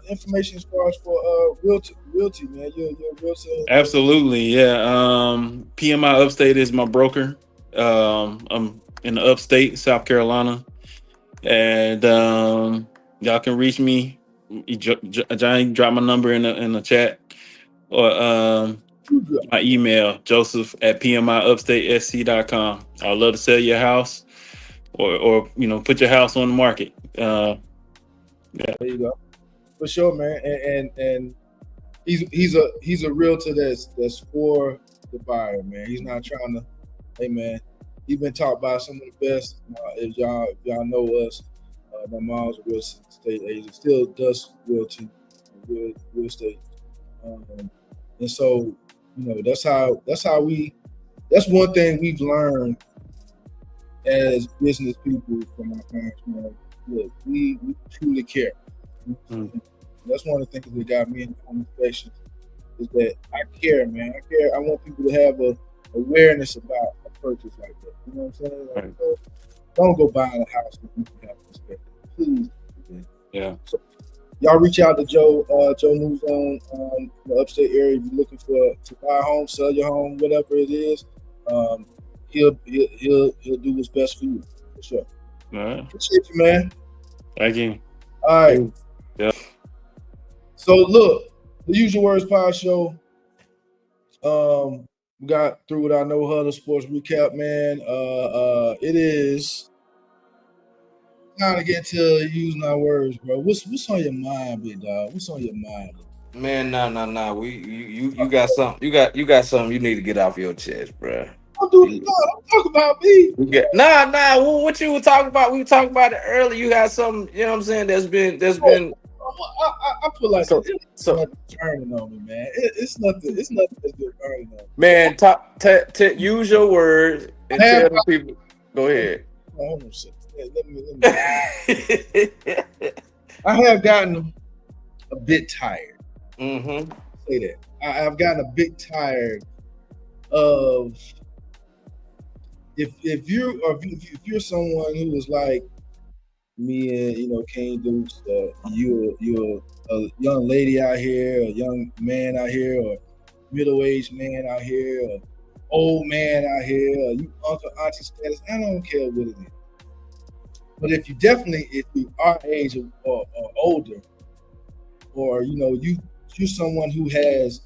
information as far as for realty, man. You're a realtor. Absolutely, yeah. PMI Upstate is my broker. I'm in the upstate, South Carolina. And y'all can reach me. Johnny, drop my number in the chat. Or my email, joseph@pmiupstatesc.com. I'd love to sell your house or put your house on the market. Yeah. There you go. For sure, man. And he's a realtor that's for the buyer, man. He's not trying to. Hey, man, he's been taught by some of the best. If y'all know us, my mom's a real estate agent, still does realty, real estate, and so that's one thing we've learned as business people from our parents. Man, look, we truly care. That's one of the things that got me in conversations is that I care, man. I care. I want people to have a awareness about a purchase like that. You know what I'm saying? Like, don't go buying a house if you can have respect. Please. Yeah. So, y'all reach out to Joe News on the upstate area if you're looking to buy a home, sell your home, whatever it is. He'll do his best for you, for sure. All right. Appreciate you, man. Thank you. All right. Yeah. So look, the Usual Words Pod Show. We got through with our No Huddle Sports Recap, man. It is time to get to using our words, bro. What's on your mind, big dog? What's on your mind? Man, nah. You got something. You got something you need to get off your chest, bro. Don't talk about me. Nah. What you were talking about? We were talking about it earlier. You got something. You know what I'm saying? There's been. I feel like so it's turning on me, man. It's nothing. It's nothing that's been turning on me. Man, use your words and tell the people. Go ahead. Hold on a second. Let me. I have gotten a bit tired. Mm-hmm. Say that. I've gotten a bit tired of if you're someone who is like me and Kane Dukes, you're a young lady out here, a young man out here, or middle-aged man out here, or old man out here, or you uncle, auntie status. I don't care what it is. But if you are age or older, or you're someone who has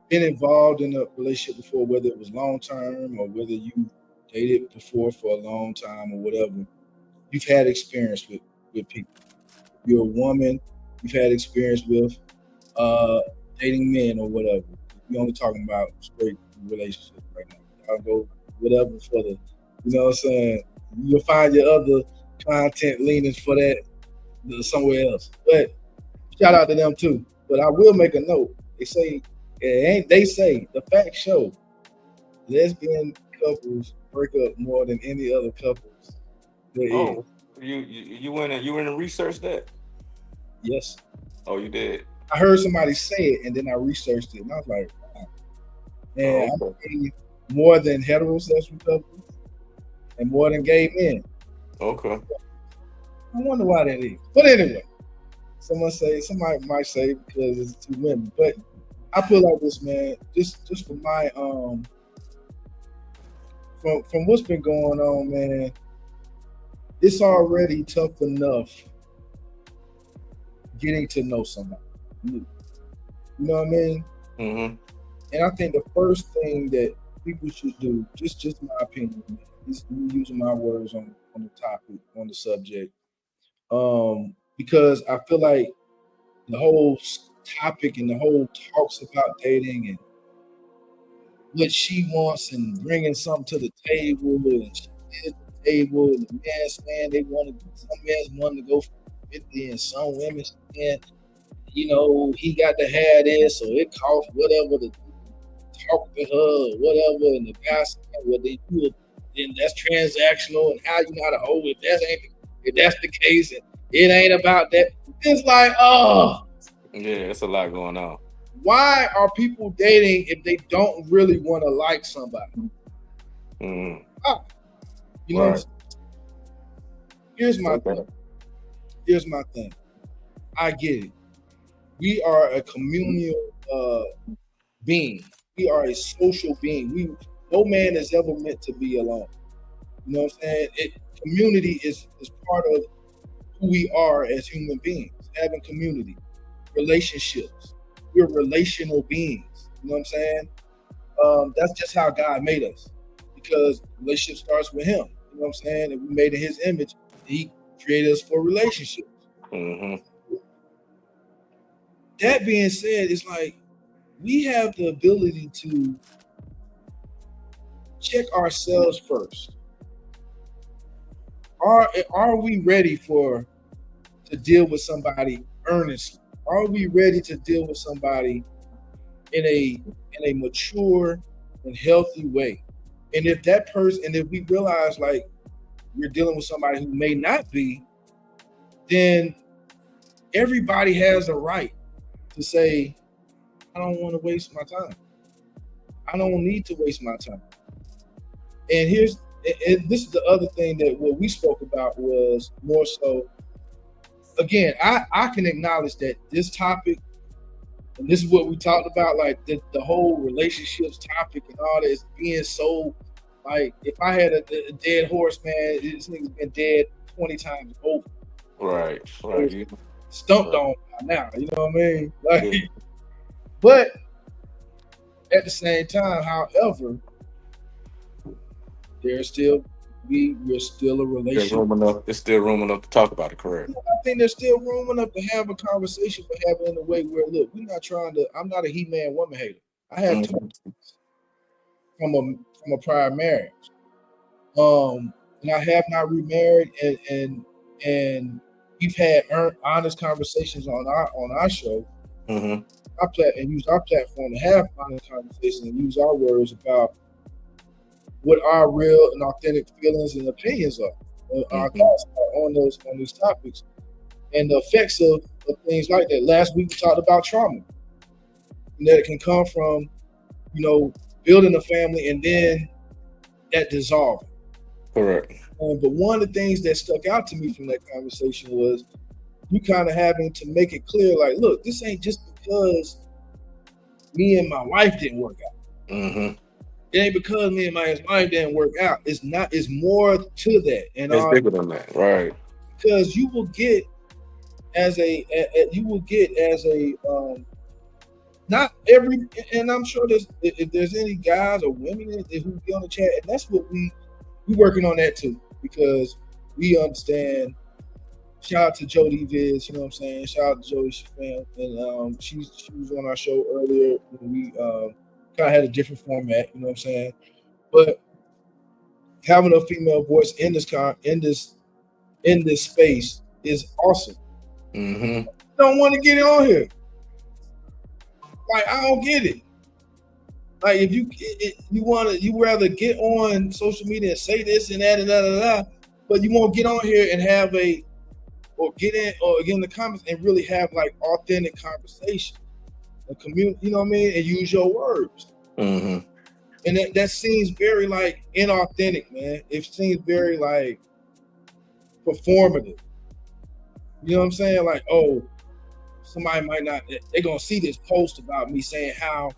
been involved in a relationship before, whether it was long term or whether you dated before for a long time or whatever, you've had experience with people. If you're a woman, you've had experience with dating men or whatever. We're only talking about straight relationships right now. I'll go whatever for the, you know what I'm saying? You'll find your other content leanings for that somewhere else. But shout out to them too. But I will make a note. They say the facts show lesbian couples break up more than any other couples. Oh, you went and researched that? Yes. Oh, you did. I heard somebody say it, and then I researched it, and I was like, wow. And I'm saying more than heterosexual couples, and more than gay men. Okay. I wonder why that is. But anyway, somebody might say because it's two women, but I feel like this, man. Just for my from what's been going on, man. It's already tough enough getting to know somebody. You know what I mean? Mm-hmm. And I think the first thing that people should do, just my opinion, is using my words on the topic, on the subject, because I feel like the whole topic and the whole talks about dating and what she wants and bringing something to the table and she did the table and the man's saying some men's wanting to go for 50 and some women saying, he got to have this, so it costs whatever to talk to her or whatever, and the guy saying, well, they do it, then that's transactional, and how you know how to hold it. If that's the case, and it ain't about that. It's like, yeah, it's a lot going on. Why are people dating if they don't really want to like somebody? Mm-hmm. You know, right. Here's my thing. I get it. We are a communal being. We are a social being. No man is ever meant to be alone. You know what I'm saying? Community is part of who we are as human beings. Having community, relationships. We're relational beings. You know what I'm saying? That's just how God made us. Because relationship starts with Him. You know what I'm saying? And we made in His image. He created us for relationships. Mm-hmm. that being said, it's like we have the ability to check ourselves first. Are we ready to deal with somebody earnestly? Are we ready to deal with somebody in a mature and healthy way? And if that person, and if we realize like we're dealing with somebody who may not be, then everybody has a right to say, I don't want to waste my time. I don't need to waste my time. And this is the other thing that what we spoke about was more so, again, I can acknowledge that this topic, and this is what we talked about, like the whole relationships topic and all that is being so, like, if I had a dead horse, man, this nigga's been dead 20 times over. Right. Stumped on by now, you know what I mean? Like, but at the same time, however, we're still a relationship. There's still room enough to talk about it, correct? I think there's still room enough to have a conversation, but have it in a way where, look, I'm not a he-man woman hater. I have two from a prior marriage. And I have not remarried, and we've had honest conversations on our show. Mm-hmm. And use our platform to have honest conversations and use our words about what our real and authentic feelings and opinions are, our thoughts are on these topics, and the effects of things like that. Last week we talked about trauma, and that it can come from, building a family and then that dissolving. Correct. But one of the things that stuck out to me from that conversation was you kind of having to make it clear, like, look, this ain't just because me and my wife didn't work out. Mm-hmm. It ain't because me and my wife didn't work out. It's not. It's more to that. And it's bigger than that, right? Because you will get not every, and I'm sure if there's any guys or women who be on the chat, and that's what we working on that too, because we understand. Shout out to Jody Viz, you know what I'm saying? Shout out to Jody Shafan. And she was on our show earlier when we kind of had a different format, you know what I'm saying? But having a female voice in this space is awesome. Mm-hmm. Don't want to get it on here. Like, I don't get it. Like, if you rather get on social media and say this and that and da, but you won't get on here and have get in the comments and really have like authentic conversation, a community, you know what I mean, and use your words. Mm-hmm. And that seems very like inauthentic, man. It seems very like performative. You know what I'm saying? Like, oh, somebody might not, they're gonna see this post about me saying how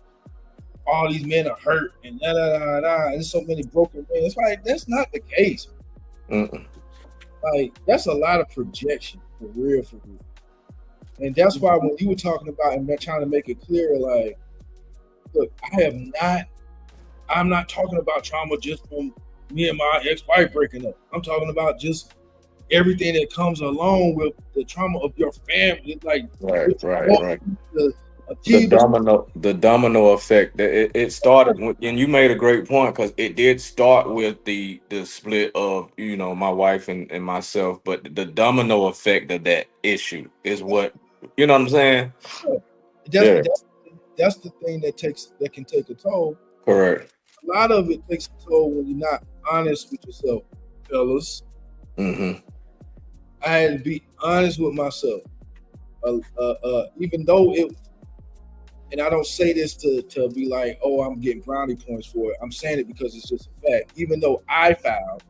all these men are hurt and and there's so many broken men. It's like, that's not the case. Mm-mm. Like, that's a lot of projection, for real. And that's why when you were talking about and trying to make it clear, like, look, I'm not talking about trauma just from me and my ex-wife breaking up. I'm talking about just everything that comes along with the trauma of your family. Like, right. The domino effect. It started, and you made a great point, because it did start with the split of my wife and myself, but the domino effect of that issue is what, you know what I'm saying? That's the thing that can take a toll. Correct. A lot of it takes a toll when you're not honest with yourself, fellas. Mm-hmm. I had to be honest with myself, even though it. And I don't say this to be like, oh, I'm getting brownie points for it. I'm saying it because it's just a fact. Even though I found,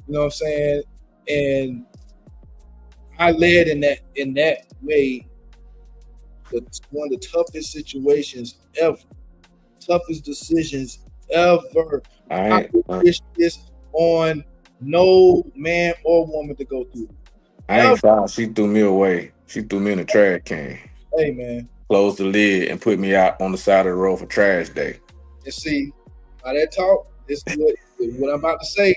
you know what I'm saying, and I led in that way, one of the toughest situations ever, toughest decisions ever. I wish this on no man or woman to go through. I ain't found. She threw me away. She threw me in the trash can. Hey, man. Closed the lid and put me out on the side of the road for trash day. And see, how that talk is what I'm about to say.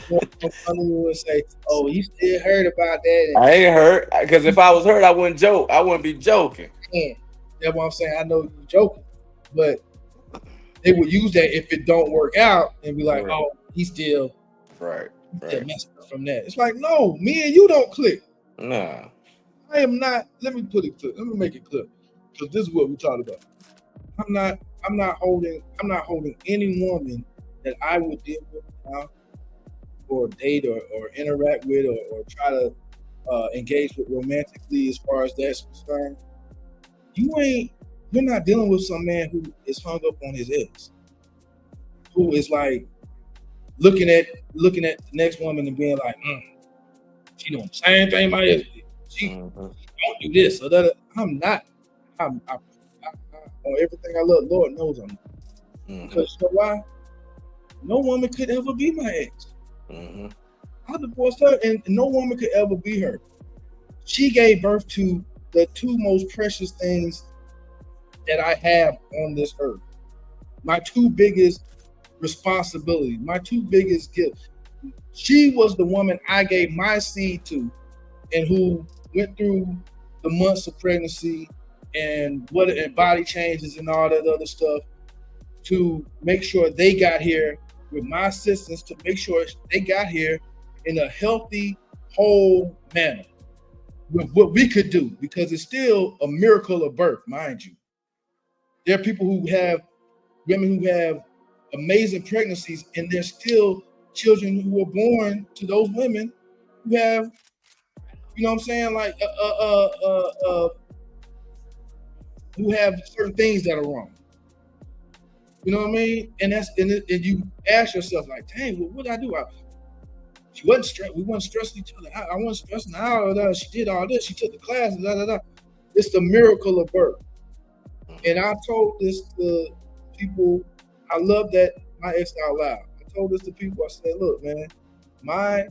Would say, "Oh, you still heard about that?" I ain't hurt because if I was hurt, I wouldn't joke. I wouldn't be joking. And that's what I'm saying. I know you're joking, but they would use that if it don't work out and be like, Right. "Oh, he's still Right. messed up from that." It's like, no, me and you don't click. Nah. I am not. Let me put it clear. Let me make it clear, because this is what we talked about. I'm not holding any woman that I would deal with now, or date, or interact with, or try to engage with romantically, as far as that's concerned. You're not dealing with some man who is hung up on his ex, who is like looking at the next woman and being like, she doing the same thing my ex did. She don't do this or that. I'm not. I'm on everything I love. Lord knows I'm not. Because you know why? No woman could ever be my ex. I divorced her, and no woman could ever be her. She gave birth to the two most precious things that I have on this earth. My two biggest responsibilities, my two biggest gifts. She was the woman I gave my seed to, and who went through the months of pregnancy and body changes and all that other stuff to make sure they got here with my assistance, to make sure they got here in a healthy, whole manner with what we could do, because it's still a miracle of birth, mind you. There are women who have amazing pregnancies, and there's still children who were born to those women who have, you know what I'm saying, like who have certain things that are wrong. You know what I mean? And you ask yourself, like, dang, what did I do? We wasn't stressing each other out. I wasn't stressing out. She did all this. She took the classes. It's the miracle of birth. And I told this to people. I love that my ex out loud. I told this to people. I said, look, man, my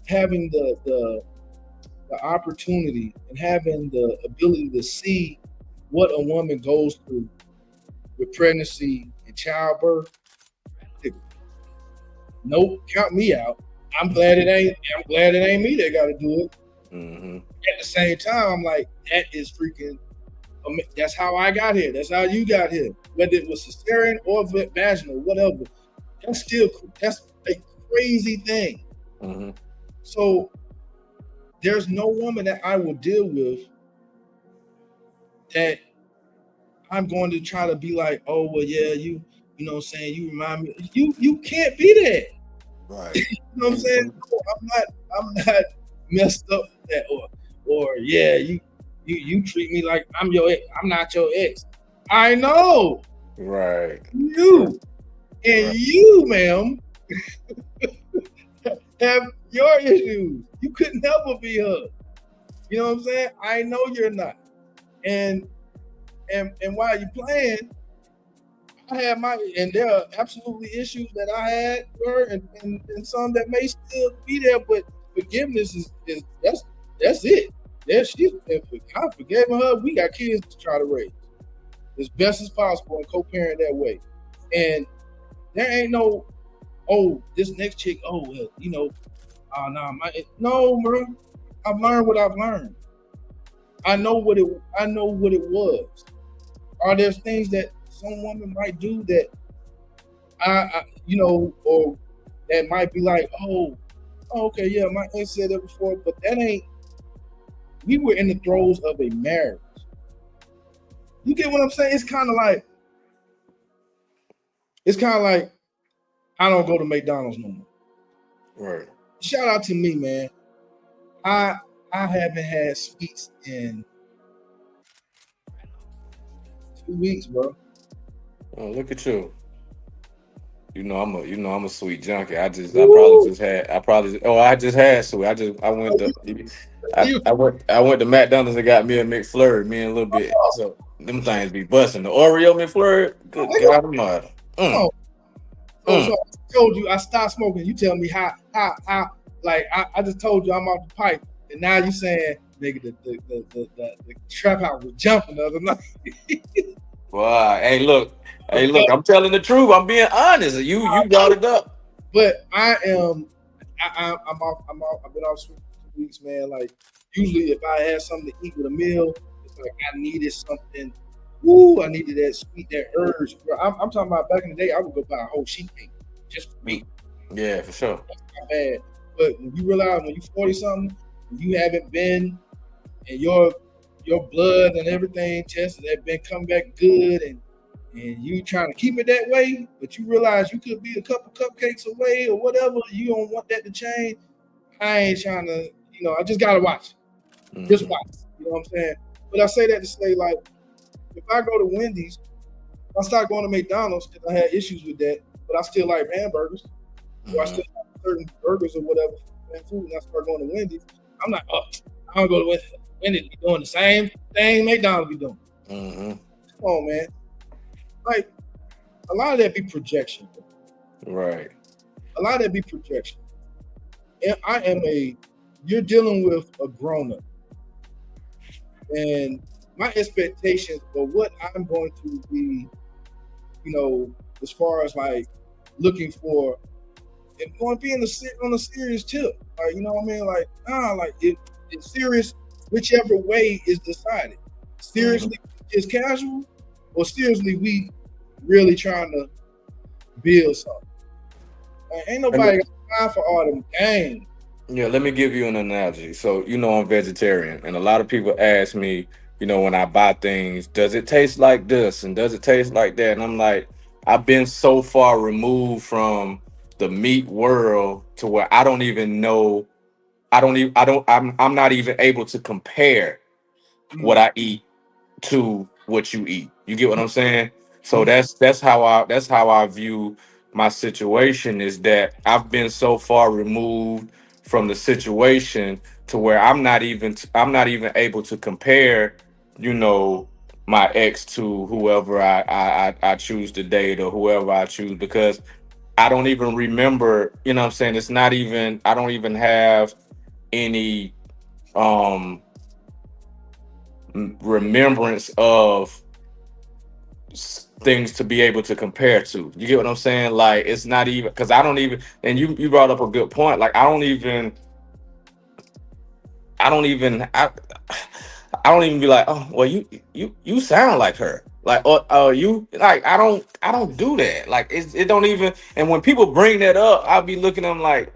having the opportunity and having the ability to see what a woman goes through with pregnancy and childbirth. Nope, count me out. I'm glad it ain't me that got to do it. At the same time, I'm like, that is freaking. That's how I got here. That's how you got here. Whether it was cesarean or vaginal, whatever. That's a crazy thing. So there's no woman that I will deal with that I'm going to try to be like, oh well, yeah, you know what I'm saying, you remind me. You can't be that. Right. You know what I'm saying? No, I'm not messed up with that, or yeah, you treat me like I'm your ex. I'm not your ex. I know. Right. You ma'am, have your issues. You could never be her. You know what I'm saying? I know you're not. And while you're playing, I have and there are absolutely issues that I had with her, and some that may still be there, but forgiveness is that's it. There I forgave her. We got kids to try to raise as best as possible and co-parent that way. And there ain't no, this next chick, you know, no, bro. I've learned what I've learned. I know what it was. Are there things that some woman might do that I you know, or that might be like, okay, yeah, my ex said that before, but that ain't. We were in the throes of a marriage. You get what I'm saying? It's kind of like I don't go to McDonald's no more. Right. Shout out to me, man. I haven't had sweets in 2 weeks, bro. Oh, look at you. You know I'm a sweet junkie. I just had sweet. I went to McDonald's and got me a McFlurry, me and a little bit. So them things be busting. The Oreo McFlurry, good God Almighty. So I told you I stopped smoking. You tell me how like I just told you I'm off the pipe, and now you saying nigga the trap house was jumping the other night. Wow. Hey, look. I'm telling the truth. I'm being honest. You brought it up. But I'm off. I've been off for 2 weeks, man. Like usually, if I had something to eat with a meal, it's like I needed something. Woo! I needed that sweet, that urge. Bro, I'm talking about back in the day. I would go buy a whole sheet cake just for me. Yeah, for sure. That's not bad. But when you realize when you're 40 something, you haven't been, and your blood and everything tested have been come back good, and you trying to keep it that way, but you realize you could be a couple cupcakes away or whatever. You don't want that to change. I ain't trying to, I just gotta watch. Just watch. You know what I'm saying? But I say that to say, like, if I go to Wendy's, I start going to McDonald's because I had issues with that, but I still like hamburgers. So I still like certain burgers or whatever food, and I start going to Wendy's. I'm like, I don't go to Wendy's. Wendy's be doing the same thing McDonald's be doing. Come on, man. Like, a lot of that be projection. Right. A lot of that be projection. And you're dealing with a grown-up. And my expectations for what I'm going to be, as far as like looking for, and going to be on a serious tip. Like, you know what I mean? Like, it's serious, whichever way is decided. Seriously, it's casual, or seriously, we really trying to build something. Like, ain't nobody got time for all them games. Yeah, let me give you an analogy. So, I'm vegetarian, and a lot of people ask me, when I buy things, does it taste like this and does it taste like that? And I'm like, I've been so far removed from the meat world to where I don't even know. I'm not even able to compare what I eat to what you eat. You get what I'm saying? So that's how I view my situation, is that I've been so far removed from the situation to where I'm not even able to compare, my ex to whoever I choose to date, or whoever I choose, because I don't even remember, what I'm saying? It's not even, I don't even have any remembrance of things to be able to compare to. You get what I'm saying? Like, it's not even, because I don't even, and you brought up a good point. Like, I don't even be like, oh well, you sound like her, like, or you, like, I don't do that. Like, it don't even. And when people bring that up, I'll be looking at them like,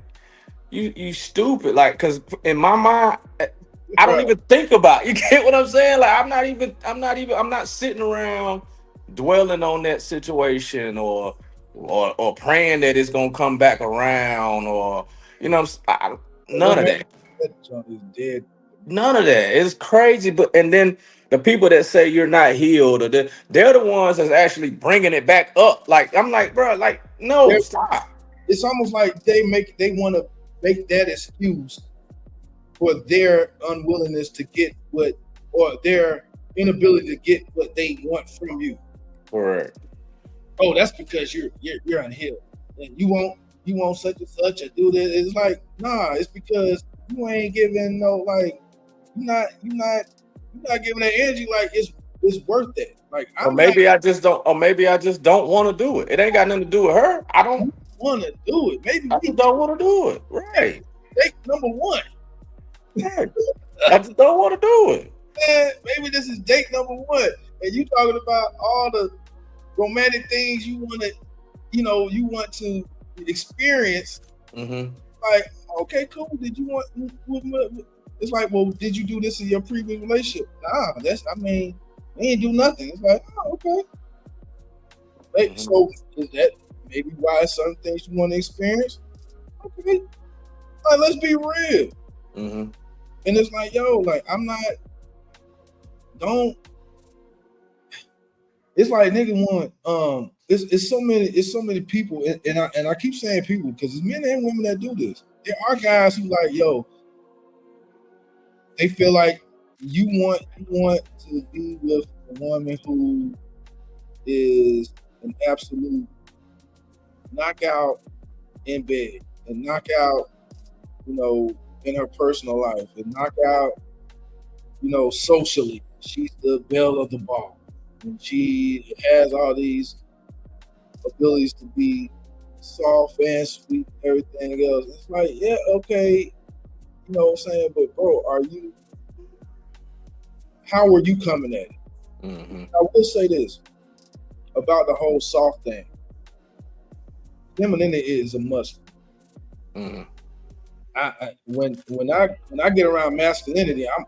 you stupid, like, because in my mind, I don't even think about it. You get what I'm saying? Like, I'm not sitting around dwelling on that situation, or praying that it's gonna come back around, or none of that. That junk is dead. None of that. It's crazy. But and then the people that say you're not healed, or they're the ones that's actually bringing it back up. Like, I'm like, bro, like, no, stop. It's almost like they want to make that excuse for their unwillingness to get what, or their inability to get what they want from you. Correct. Oh, that's because you're unhealed, and you want such and such, or do this. It's like, nah, it's because you ain't giving no, like, you're not giving that energy, like it's worth that. Like, or maybe I just don't want to do it. It ain't got nothing to do with her. I don't want to do it. Maybe I just don't want to do it. Right. Date number one. Right. I just don't want to do it. Man, maybe this is date number one, and you talking about all the romantic things you want to experience. Like, okay, cool. Did you want? It's like, well, did you do this in your previous relationship? Nah, we ain't do nothing. It's like, oh, okay. So is that maybe why some things you want to experience? Okay, like, let's be real. And it's like, yo, like, it's like, nigga want, it's so many people, and I keep saying people because there's men and women that do this. There are guys who, like, yo, they feel like you want to be with a woman who is an absolute knockout in bed, and knockout, in her personal life, and knockout, socially. She's the belle of the ball. and she has all these abilities to be soft and sweet and everything else. It's like, yeah, okay, you know what I'm saying? But bro, how are you coming at it? Mm-hmm. I will say this about the whole soft thing. Femininity is a must. Mm-hmm. When I get around masculinity, I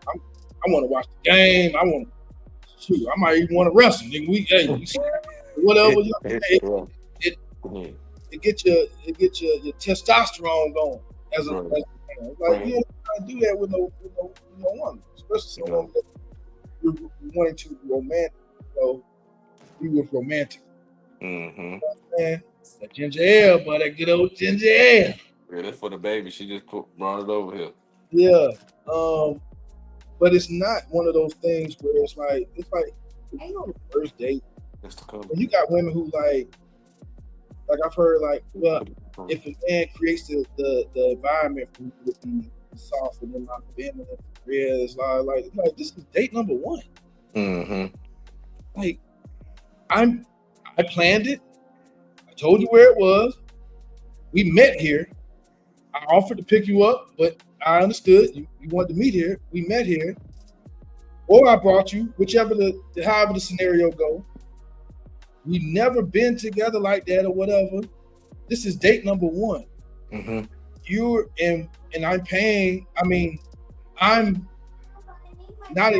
want to watch the game. I might even want to wrestle. Whatever. It gets your testosterone going as a man. It's like you don't do that with no woman, especially someone that you're wanting to be with romantic. Mm-hmm. You know what I'm saying? That ginger ale, but that good old ginger ale. Yeah, that's for the baby. She just brought it over here. Yeah. But it's not one of those things where it's like on the first date. And you got women who like I've heard well, if a man creates the environment for you to be soft and then my feminine for real, it's like this is date number one. Mm-hmm. Like I planned it. I told you where it was. We met here. I offered to pick you up, but I understood you wanted to meet here. We met here, or I brought you, however the scenario go. We've never been together like that or whatever. This is date number one. Mm-hmm. You're and I'm paying. I mean, I'm not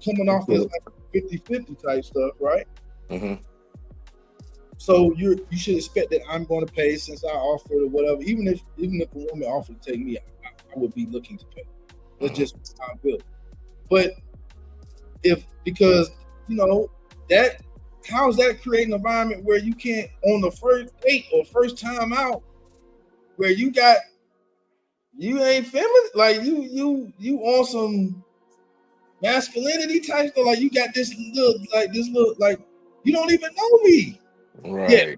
coming off this like 50-50 type stuff, right? Mm-hmm. So you should expect that I'm going to pay since I offered or whatever. Even if a woman offered to take me, I would be looking to pay. That's just how I feel. But because that, how is that creating an environment where you can't on the first date or first time out where you ain't feminine, like you on some masculinity type stuff, like you got this little you don't even know me. Right. Yeah.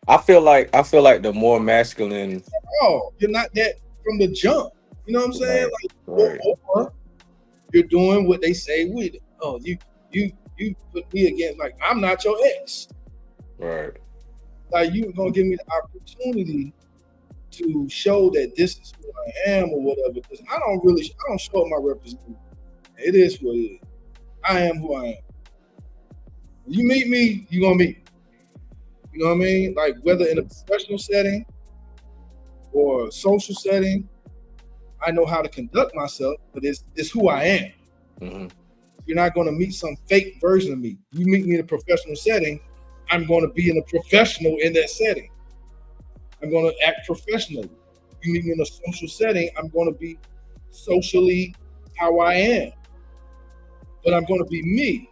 I feel like the more masculine. Oh, you're not that from the jump. You know what I'm saying? Right. Or you're doing what they say with it. Oh, you put me against, like, I'm not your ex. Right. Like, you gonna give me the opportunity to show that this is who I am or whatever. Because I don't show up my representation. It is what it is. I am who I am. When you meet me, you gonna meet me. You know what I mean? Like, whether in a professional setting or a social setting, I know how to conduct myself, but it's who I am. Mm-hmm. You're not going to meet some fake version of me. You meet me in a professional setting, I'm going to be in a professional in that setting. I'm going to act professionally. You meet me in a social setting, I'm going to be socially how I am. But I'm going to be me.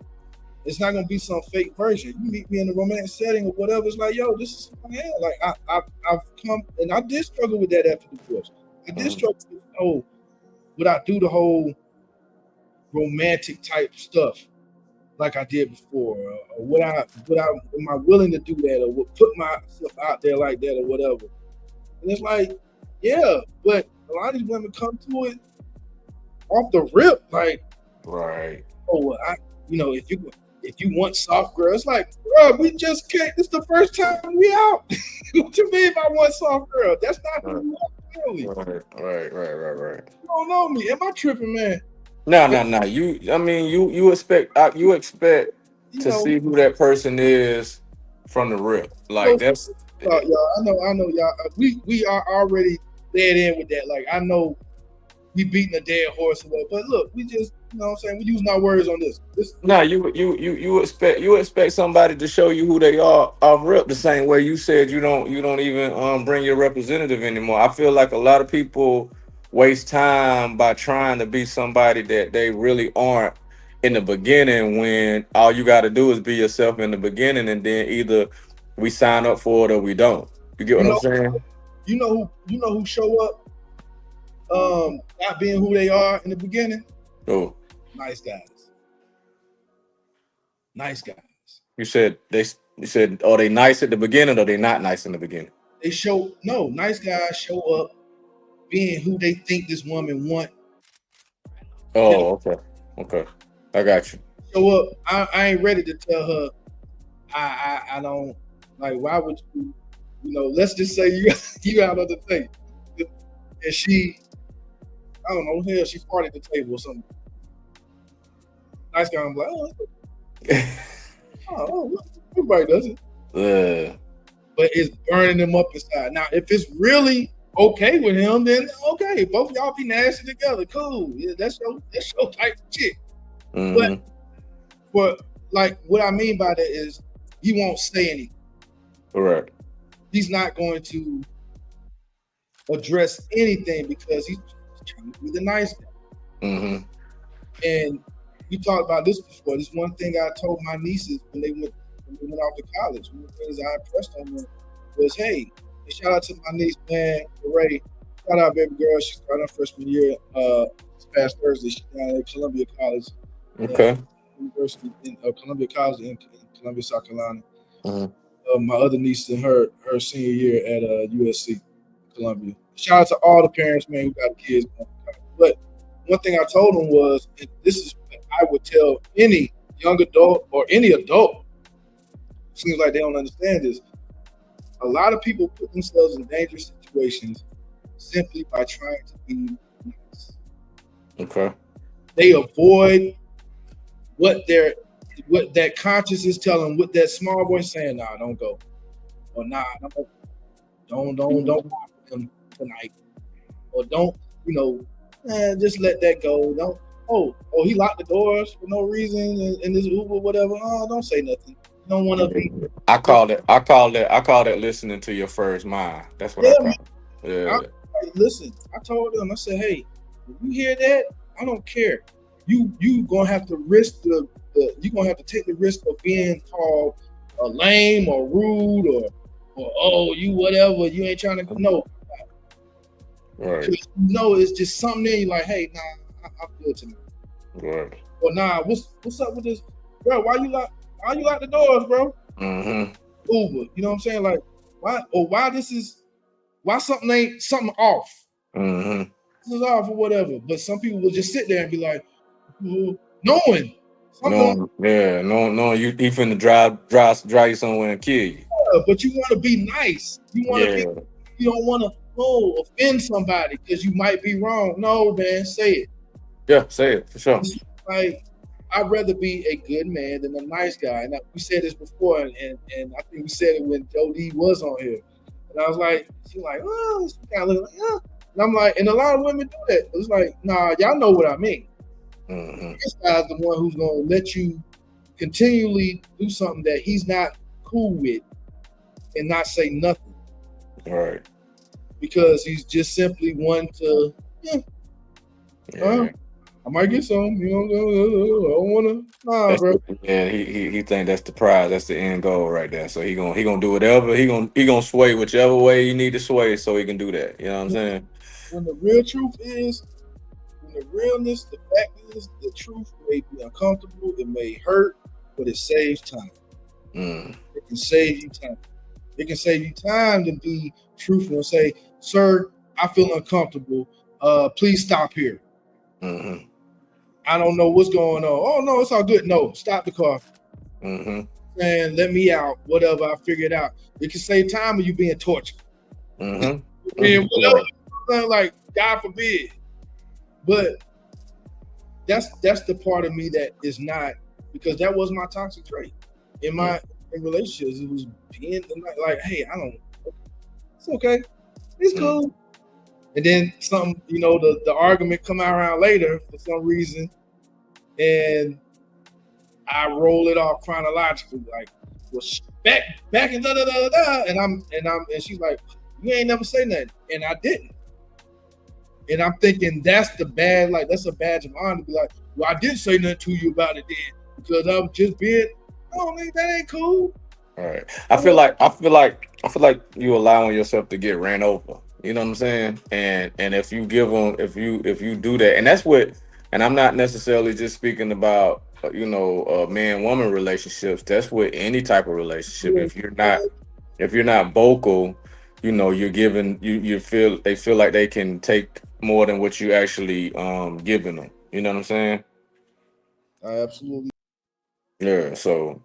It's not going to be some fake version. You meet me in a romantic setting or whatever, it's like, yo, this is who I am. Like, I've come, and I did struggle with that after the divorce. I did struggle with, would I do the whole romantic type stuff like I did before? Or am I willing to do that, or would put myself out there like that or whatever? And it's like, yeah, but a lot of these women come to it off the rip, like, right. Oh, if you want soft girl, it's like, bro, we just can't. This is the first time we out. What you mean if I want soft girl? That's not who you are, really. Right. You don't know me. Am I tripping, man? No. You expect to see who that person is from the rip. Like, that's y'all. I know y'all. We are already dead in with that. Like, I know we beating a dead horse or whatever, but look, we just, you know what I'm saying, we using our words on this. No, you expect somebody to show you who they are off rip, the same way you said you don't even bring your representative anymore. I feel like a lot of people waste time by trying to be somebody that they really aren't in the beginning, when all you got to do is be yourself in the beginning, and then either we sign up for it or we don't. You get what I'm saying? You know who show up not being who they are in the beginning? Oh, nice guys. You said are they nice at the beginning, or they not nice in the beginning? Nice guys show up being who they think this woman want. Oh, okay. I got you. show up. I ain't ready to tell her I don't like. Why would you? Let's just say you out on the table, and she, I don't know, hell, she farted at the table or something. Nice guy, I'm like, everybody does it. But it's burning them up inside. Now, if it's really okay with him, then okay, both of y'all be nasty together. Cool. Yeah, that's your type of chick. Mhm. But like what I mean by that is he won't say anything. Correct. He's not going to address anything because he's trying to be the nice guy. Mhm. And we talked about this before. This one thing I told my nieces when they went off to college. One of the things I impressed on them was, hey, and shout out to my niece, man, Ray. Shout out, baby girl. She started her freshman year this past Thursday. She's down at Columbia College. Okay. University in Columbia College in Columbia, South Carolina. Mhm. My other niece in her senior year at USC, Columbia. Shout out to all the parents, man, who got kids. But one thing I told them was, and this is what I would tell any young adult or any adult. Seems like they don't understand this. A lot of people put themselves in dangerous situations simply by trying to be nice. Okay. They avoid what that conscience is telling them, what that small voice saying, nah, don't go. Or nah, don't walk with them tonight. Or don't, just let that go. Don't he locked the doors for no reason in this Uber, whatever. Oh, don't say nothing. You don't want to be. I call that listening to your first mind. That's what I call it. Yeah. Listen, I told them, I said, hey, if you hear that, I don't care. You gonna have to risk you gonna have to take the risk of being called a lame or rude or you whatever. You ain't trying to know. Right. It's just something in you like, hey, nah, I'm good tonight. Right. Or nah, what's up with this, bro? Why you lock the doors, bro? Mm-hmm. Uber, you know what I'm saying? Like, why something off? Mm-hmm. This is off or whatever. But some people will just sit there and be like, knowing. No, you finna drive you somewhere and kill you. Yeah, but you want to be nice. You want to be. You don't want to offend somebody because you might be wrong. No, man, say it. Yeah, say it for sure. Like, I'd rather be a good man than a nice guy. And we said this before, and I think we said it when Jody was on here. And I was like, she's like, oh, she kind of looking like, yeah. And I'm like, and a lot of women do that. It's like, nah, y'all know what I mean. Mm-hmm. This guy's the one who's going to let you continually do something that he's not cool with and not say nothing. Right. Because he's just simply one to, I might get some, I don't want to, bro. Yeah, he think that's the prize, that's the end goal right there. So he gonna do whatever, he gonna sway whichever way you need to sway so he can do that. You know what I'm saying? When the real truth is, the realness, the fact is, the truth may be uncomfortable, it may hurt, but it saves time. It can save you time. It can save you time to be truthful and say, sir, I feel uncomfortable. Please stop here. Mm-hmm. I don't know what's going on. Oh, no, it's all good. No, stop the car. Mm-hmm. And let me out. Whatever, I figure it out. It can save time of you being tortured. Mm-hmm. And whatever, like, God forbid. But that's the part of me that is not, because that was my toxic trait in relationships. It was being like, hey, it's okay, it's cool. And then some, the argument come out around later for some reason, and I roll it off chronologically, like, well, back and da da da da, and she's like, you ain't never say nothing, and I didn't. And I'm thinking that's a badge of honor to be like, well, I didn't say nothing to you about it then because I was just being, that ain't cool. All right. I feel like you allowing yourself to get ran over. You know what I'm saying? And if you give them, if you do that, and that's what, and I'm not necessarily just speaking about man-woman relationships. That's with any type of relationship. If you're not vocal, you're giving they feel like they can take more than what you actually giving them. You know what I'm saying? I absolutely Yeah, so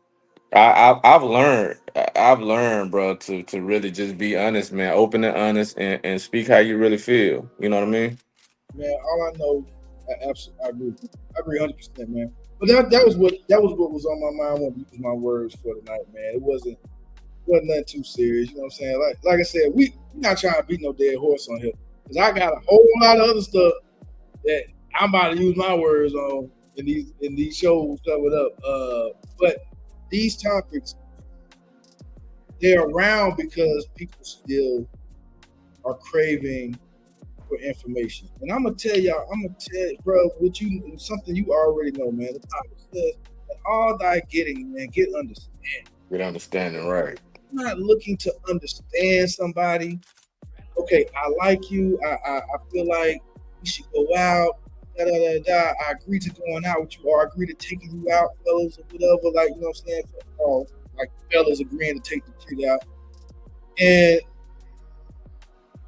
I've learned, bro, to really just be honest, man, open and honest, and speak how you really feel. You know what I mean? Man, all I know, I agree. I agree 100%, man. But that was what was on my mind when I used my words for tonight, man. It wasn't nothing too serious. You know what I'm saying? Like I said, we not trying to beat no dead horse on here. Cause I got a whole lot of other stuff that I'm about to use my words on in these shows coming up. But these topics, they're around because people still are craving for information. And I'm gonna tell bro, something you already know, man. The Bible says that all thy getting, man, get understanding. Good understanding, right? I'm not looking to understand somebody. Okay, I like you. I feel like we should go out. Da, da, da, da. I agree to going out with you, or I agree to taking you out, fellas, or whatever. Like, you know what I'm saying? Or like fellas agreeing to take the chick out. And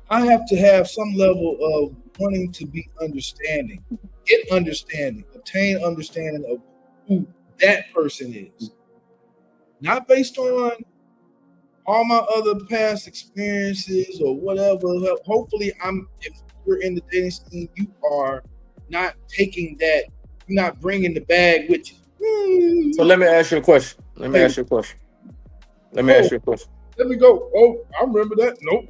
I have to have some level of wanting to be understanding, get understanding, obtain understanding of who that person is. Not based on all my other past experiences or whatever. Hopefully, if you're in the dating scene, you are not taking that, you're not bringing the bag with you. So let me ask you a question. Let me ask you a question. Let me go. Oh, I remember that. Nope.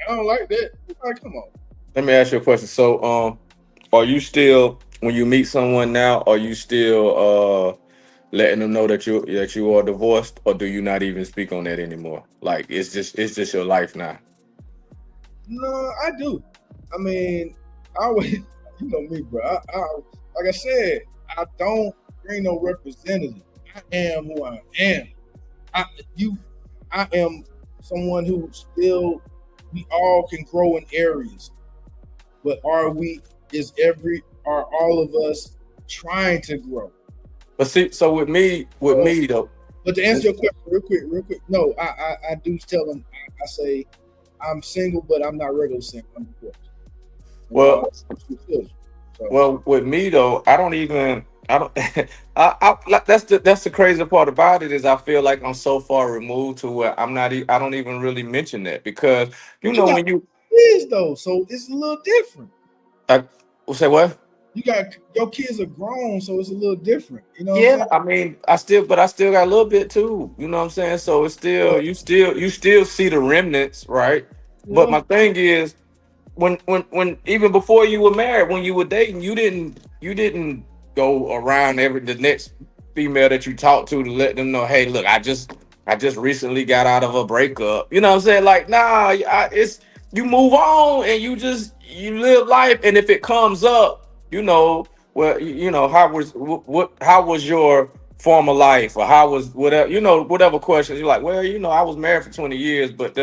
I don't like that. Like, come on. Let me ask you a question. So, are you still, when you meet someone now, are you still letting them know that you are divorced, or do you not even speak on that anymore? Like it's just your life now. No, I do. I mean, I always, you know me, bro. I like I said, I don't bring no representative. I am who I am. I am someone who still, we all can grow in areas, but are all of us trying to grow? But see, so with me though. But to answer your question real quick. No, I do tell them. I say I'm single, but I'm not regular single. I'm divorced. Well, So. well, with me though, I don't. That's the crazy part about it is I feel like I'm so far removed to where I'm not. I don't even really mention that because when you is though, so it's a little different. I say what? You got your kids are grown, so it's a little different. You know? Yeah, I mean, I still got a little bit too. You know what I'm saying? So it's still you still see the remnants, right? Yeah. But my thing is, when even before you were married, when you were dating, you didn't go around the next female that you talked to let them know, hey, look, I just recently got out of a breakup. You know what I'm saying? Like, nah, it's you move on and you live life, and if it comes up, well, how was your former life, or how was whatever questions you're like, well, I was married for 20 years, but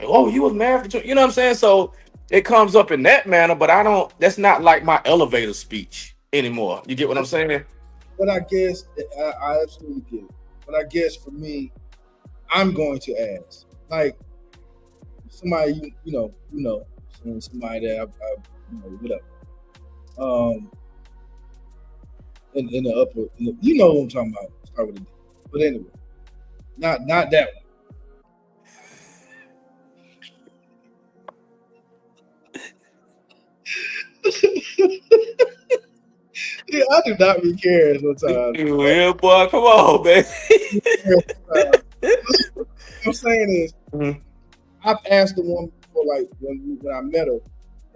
oh, you was married for 20, you know what I'm saying? So it comes up in that manner, but that's not like my elevator speech anymore. You get what I'm saying? But I guess I absolutely get it. But I guess for me, I'm going to ask, like, somebody somebody that I whatever. In the upper, you know what I'm talking about. Start with a D. But anyway, not that one. Yeah, I do not be caring sometimes. Yeah, boy, come on, man. What I'm saying is, I've asked the woman before, like when I met her,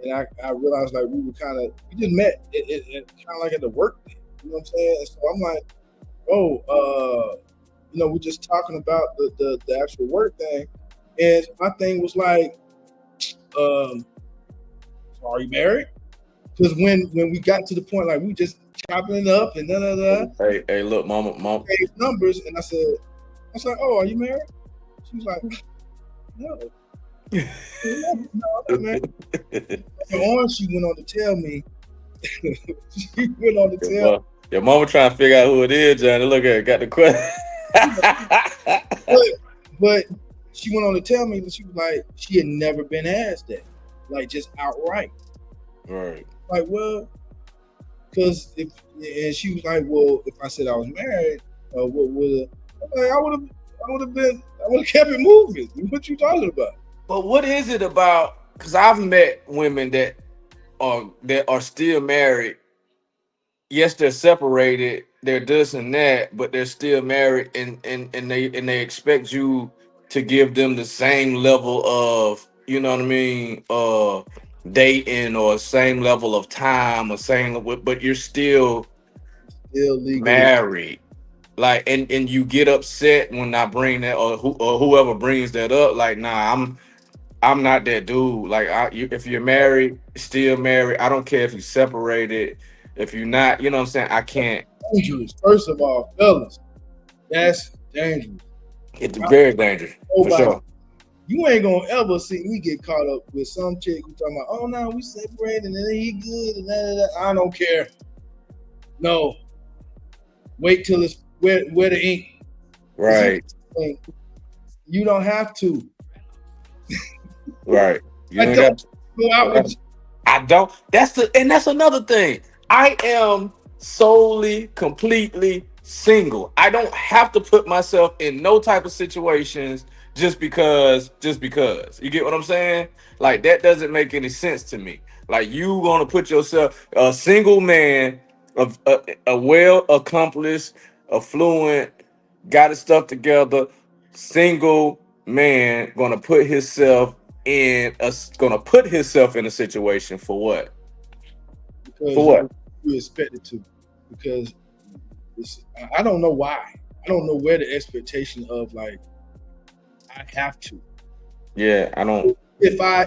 and I realized like we just met it kind of like at the work. You know what I'm saying? And so I'm like, we're just talking about the actual work thing, and my thing was like, are you married? Because when we got to the point, like we just chopping it up and Hey, look, mama. Numbers, and I was like, oh, are you married? She was like, no. No, I'm not married. And she went on to tell me. Your mama trying to figure out who it is, Johnny. Look at it, got the question. but she went on to tell me that she was like, she had never been asked that, like just outright. Right. Like, well, because and she was like, well, if I said I was married, What would I would have kept it moving. What you talking about? But what is it about? Because I've met women that are still married. Yes, they're separated, they're this and that, but they're still married, and they expect you to give them the same level of, you know what I mean, dating, or same level of time, or same, but you're still Still legally. married. Like, and you get upset when I bring that, or whoever brings that up. Like, nah, I'm not that dude. Like, if you're married, still married. I don't care if you separated. If you're not, you know what I'm saying. I can't. Dangerous. First of all, fellas, that's dangerous. It's very dangerous for Nobody, sure. you ain't gonna ever see me get caught up with some chick who talking about, oh no, we separated and then he good and that. I don't care. No. Wait till it's where the ink. Right, You don't have to. right. You I ain't don't got. go out with I don't. That's another thing. I am solely, completely single. I don't have to put myself in no type of situations just because. You get what I'm saying? Like, that doesn't make any sense to me. Like, you gonna put yourself, a single man, a well accomplished, affluent, got his stuff together, single man, gonna put himself in a situation for what? because For what? you expect it to. Because I don't know why. I don't know where the expectation of like I have to. Yeah, I don't. If I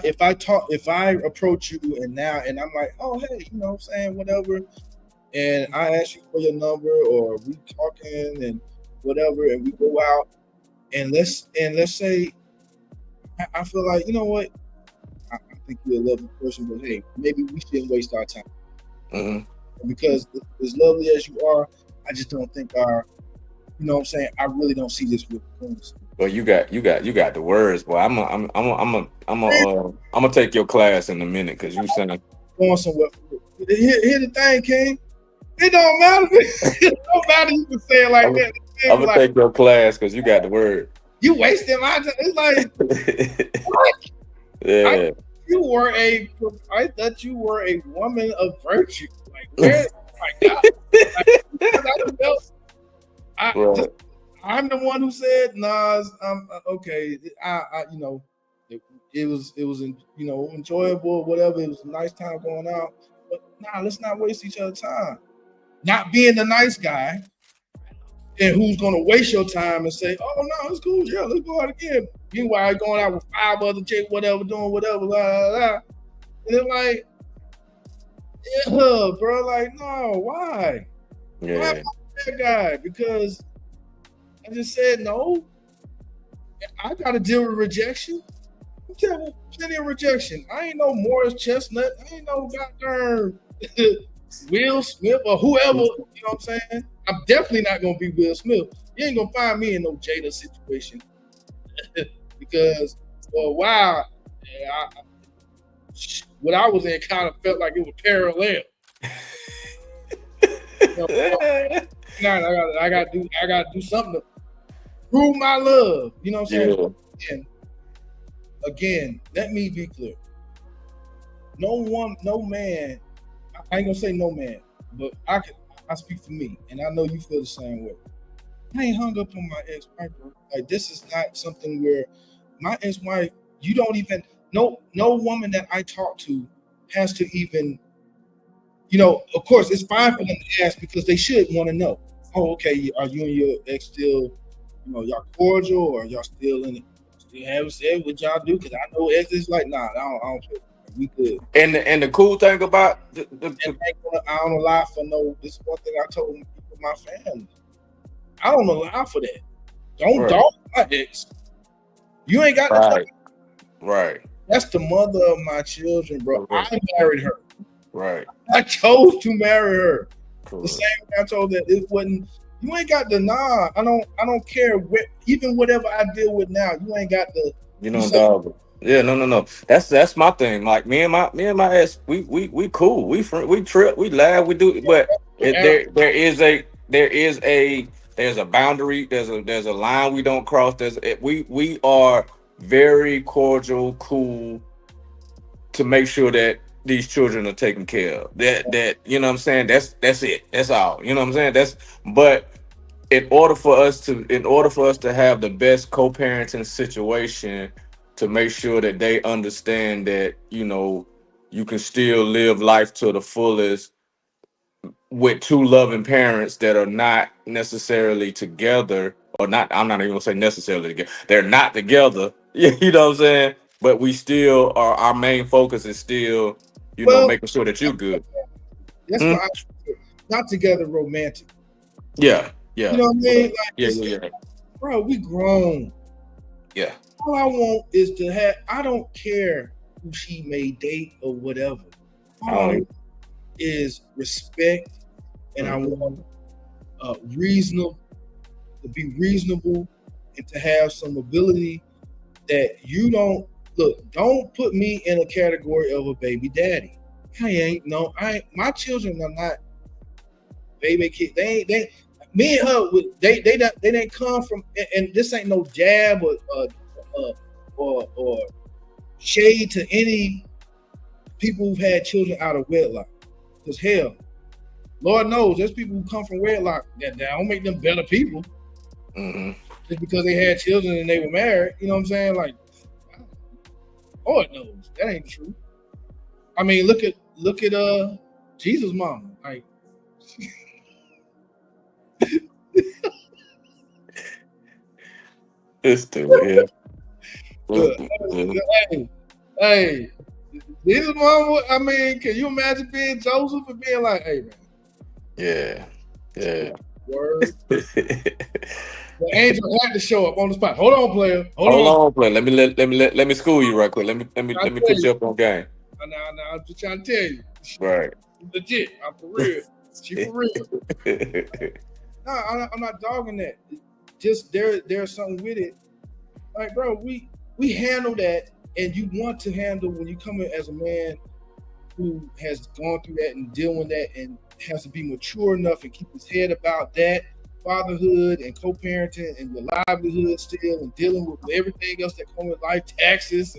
approach you and I'm like, oh hey, you know what I'm saying, whatever, and I ask you for your number or we talking and whatever, and we go out and let's say I feel like, you know what, I think you're a lovely person, but hey, maybe we shouldn't waste our time. Because as lovely as you are, I just don't think you know what I'm saying, I really don't see this with things. Well, you got the words, boy. I'm gonna take your class in a minute, because you sound. Going somewhere. Here's the thing, King. It don't matter. It don't matter. You can say it like that. I'm gonna take your class because you got the word. You wasting my time. It's like, what? Yeah. I thought you were a woman of virtue. Like, where? My God. Like, I'm the one who said, nah, I'm okay. You know, it was you know, enjoyable, whatever. It was a nice time going out, but nah, let's not waste each other's time. Not being the nice guy, and who's gonna waste your time and say, oh no, it's cool, yeah, let's go out again. Meanwhile, going out with 5 other chicks, whatever, doing whatever, blah, blah, blah. And they're like, yeah, bro, like, no, why? Yeah. Why am I that guy? Because I just said no. I gotta deal with rejection. I'm telling you, plenty of rejection. I ain't no Morris Chestnut. I ain't no goddamn Will Smith or whoever. You know what I'm saying? I'm definitely not gonna be Will Smith. You ain't gonna find me in no Jada situation. Because for a while, what I was in kind of felt like it was parallel. I gotta do something to prove my love. You know what I'm saying? Yeah. And again, let me be clear. No man. I ain't gonna say no man, but I speak for me, and I know you feel the same way. I ain't hung up on my ex-wife. Like, this is not something where my ex-wife, you don't even, no woman that I talk to has to even, you know, of course, it's fine for them to ask because they should want to know. Oh, okay, are you and your ex still, you know, y'all cordial, or y'all still in it? Still haven't said what y'all do? Because I know ex is like, nah, I don't care. We good. And the cool thing about I don't allow for no. This is one thing I told my family. I don't allow for that. Don't dog my ex. You ain't got right. Right. That's the mother of my children, bro. Correct. I married her. Right. I chose to marry her. Correct. The same way I told that it wasn't. You ain't got the nah. I don't care. Even whatever I deal with now, you ain't got the. You know, dog. Yeah, no. That's my thing. Like, me and my ex, we cool. We trip, we laugh, we do. But there is a there's a boundary. There's a line we don't cross. We are very cordial, cool to make sure that these children are taken care of. That you know what I'm saying. That's it. That's all. You know what I'm saying. But in order for us to have the best co-parenting situation, to make sure that they understand that you can still live life to the fullest with two loving parents that are not necessarily together, or not. I'm not even gonna say necessarily together. They're not together. You know what I'm saying. But we still are. Our main focus is still, Well, making sure that you're good. that's Hmm? why not together romantic. Yeah, yeah, You know what I mean? Like, yeah, yeah, bro, we grown. yeah. All I want is to have. I don't care who she may date or whatever. I All I don't want is respect, and I want reasonable to be reasonable, and to have some ability that you don't look. Don't put me in a category of a baby daddy. I ain't no. My children are not baby kids. They me and her. They didn't come from. And this ain't no jab or shade to any people who've had children out of wedlock. Because hell, Lord knows there's people who come from wedlock that don't make them better people. Mm-hmm. Just because they had children and they were married. You know what I'm saying? Like, Lord knows that ain't true. I mean, look at Jesus' mama. Like, It's still here. hey, Jesus' mama. I mean, can you imagine being Joseph and being like, hey man, Yeah. word. The angel had to show up on the spot. Hold on, player. Hold on, play. Let me school you right quick. Let me put you up on game. Now, I'm just trying to tell you. Right. Legit. I'm for real. She for real. No, I'm not dogging that. Just there's something with it. Like, bro, we handle that, and you want to handle when you come in as a man who has gone through that and dealing with that, and has to be mature enough and keep his head about that fatherhood and co-parenting and your livelihood still, and dealing with everything else that comes with life, taxes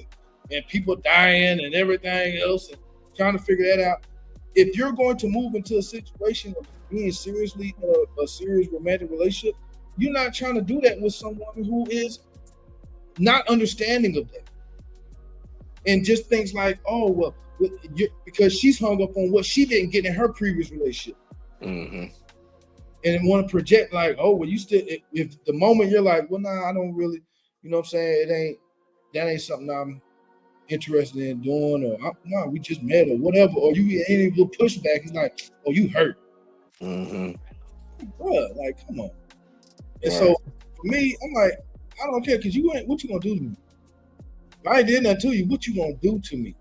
and people dying and everything else, and trying to figure that out. If you're going to move into a situation of being seriously a serious romantic relationship, you're not trying to do that with someone who is not understanding of that, and just thinks like, oh well, because she's hung up on what she didn't get in her previous relationship, and want to project like, oh well, you still. If the moment you're like, well, nah, I don't really, you know what I'm saying, that ain't something I'm interested in doing, or no, we just met or whatever, or you ain't able to push back. It's like, oh, you hurt. Bruh, like, come on. And so for me, I'm like, I don't care, because you ain't, what you gonna do to me? If I ain't did nothing to you, what you gonna do to me?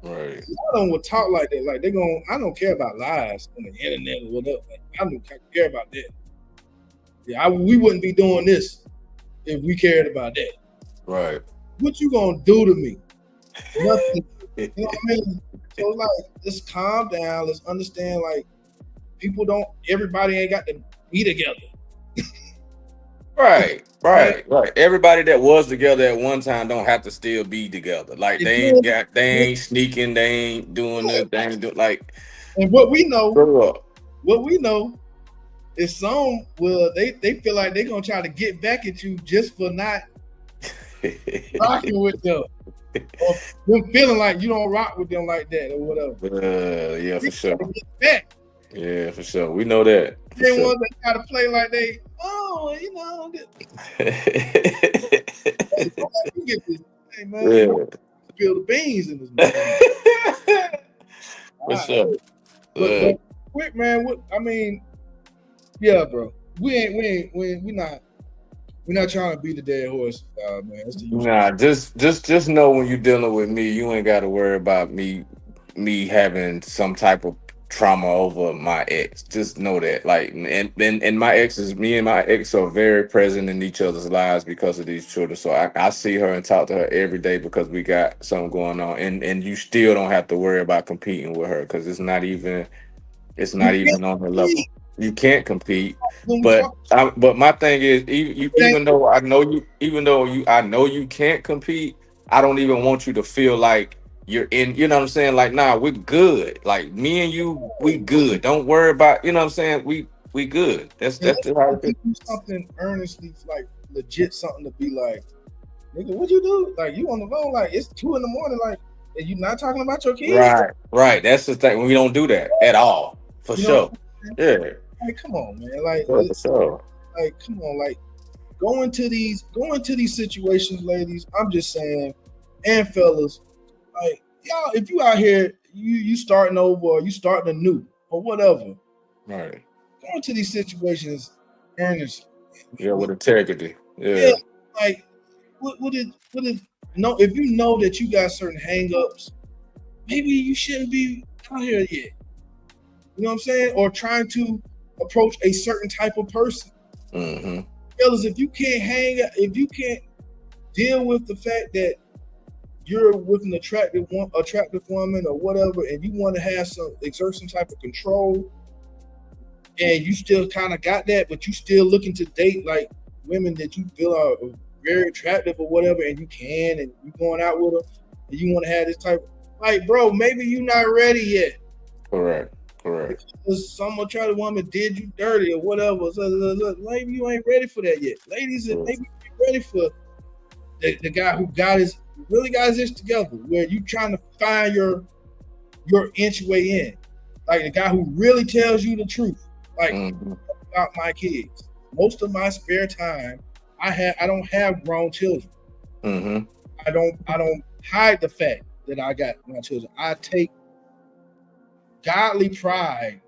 Right. I don't would talk like that. Like, I don't care about lies on the internet or whatever. Like, I don't care about that. Yeah, we wouldn't be doing this if we cared about that. Right. What you gonna do to me? Nothing. You know what I mean? So like, let's calm down. Let's understand, like, everybody ain't got to be together. Right. Everybody that was together at one time don't have to still be together. Like, they ain't sneaking, they ain't doing this, they ain't doing like. And what we know is some they feel like they're gonna try to get back at you just for not rocking with them, or them feeling like you don't rock with them like that or whatever. Yeah, for sure. Back. Yeah, for sure. We know that. They want to try to play like they, you know. You get this, hey man, spill the beans in this man. For sure. But quick, man. Yeah, bro. We're not trying to beat the dead horse, man. Nah, just know when you're dealing with me, you ain't got to worry about me having some type of trauma over my ex. Just know that, like, and me and my ex are very present in each other's lives because of these children. So I see her and talk to her every day because we got something going on, and you still don't have to worry about competing with her because it's not even on her level. You can't compete. When we But talk, but my thing is, it ain't even though I know you, I know you can't compete. I don't even want you to feel like you're in. You know what I'm saying? Like, nah, we're good. Like me and you, we good. Don't worry about. You know what I'm saying? We good. and That's just how it you is. do something earnestly, like legit something to be like, nigga, what you do? Like you on the phone, like it's 2 a.m, like, and you not talking about your kids? Right, right. That's the thing. We don't do that at all, for You know what sure. I'm saying? Yeah, Like, come on, man. Like, for sure. like, come on, like, go into these situations, ladies. I'm just saying, and fellas, like, y'all, if you out here, you starting over, or you starting anew, or whatever, Right. go into these situations earnestly. Yeah, with integrity. Yeah, Yeah. like, what is no? If you know that you got certain hangups, maybe you shouldn't be out here yet. You know what I'm saying? Or trying to approach a certain type of person. Mm-hmm. Fellas, if you can't deal with the fact that you're with an attractive woman or whatever, and you want to exert some type of control, and you still kind of got that, but you still looking to date like women that you feel are very attractive or whatever, and you can, and you going out with them, and you want to have this type, like, bro, maybe you're not ready yet. Correct. Because some attractive woman did you dirty or whatever. So, maybe you ain't ready for that yet. Ladies, maybe you ain't ready for the guy who really got his ish together, where you trying to find your inch way in. Like the guy who really tells you the truth. Like about my kids. Most of my spare time, I don't have grown children. Mm-hmm. I don't hide the fact that I got my children. I take godly pride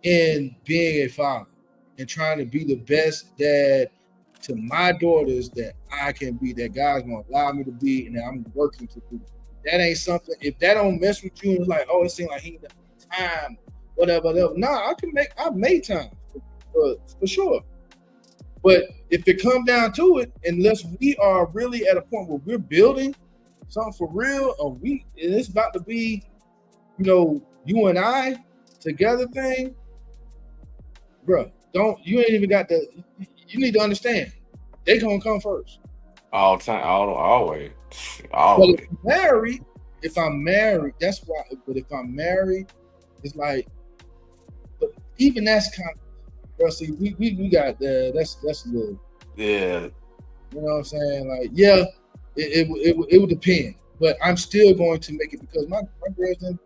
in being a father and trying to be the best dad to my daughters that I can be, that God's gonna allow me to be, and that I'm working to do. That ain't something. If that don't mess with you, and it's like, oh, it seems like he got time, whatever. Nah, I've made time for sure. But if it come down to it, unless we are really at a point where we're building something for real, and it's about to be, you and I together thing, bro. You ain't even got the. You need to understand, they gonna come first. All time, always. But if I'm married, that's why. But if I'm married, it's like. But even that's kind of. Bro, see, we got that's a little. Yeah. You know what I'm saying? Like, yeah, it would depend, but I'm still going to make it because my girls and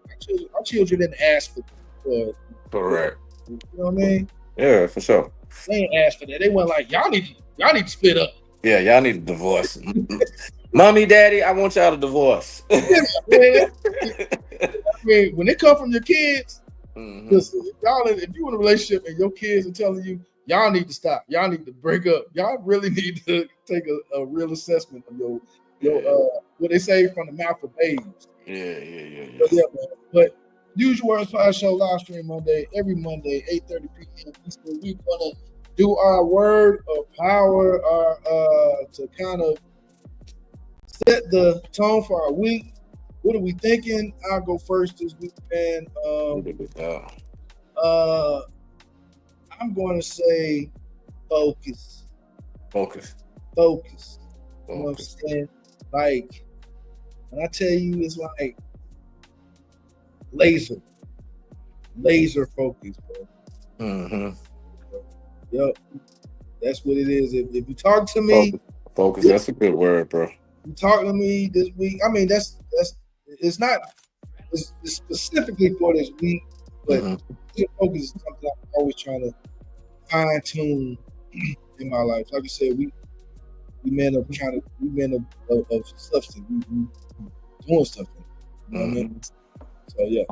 our children didn't ask for. Correct. You know what I mean? Yeah, for sure. They ain't asked for that. They weren't like, y'all need to split up. Yeah, y'all need a divorce. Mommy, daddy, I want y'all to divorce. I mean, when it come from your kids, listen, if you in a relationship and your kids are telling you y'all need to stop, y'all need to break up, y'all really need to take a real assessment of your what they say from the mouth of babes. Yeah. But Usual Words Pod Show live stream every Monday, 8:30 p.m. Eastern. We're gonna do our word of power, to kind of set the tone for our week. What are we thinking? I'll go first this week, man. I'm going to say focus. Focus. You know what I'm saying? Like, when I tell you, it's like laser focus, bro. Yep, that's what it is. If you talk to me, focus. That's a good word, bro. You talk to me this week. I mean, that's it's not it's specifically for this week, but focus is something I'm always trying to fine tune in my life. Like I said, we men of substance. We doing stuff. You know what I mean? So yeah.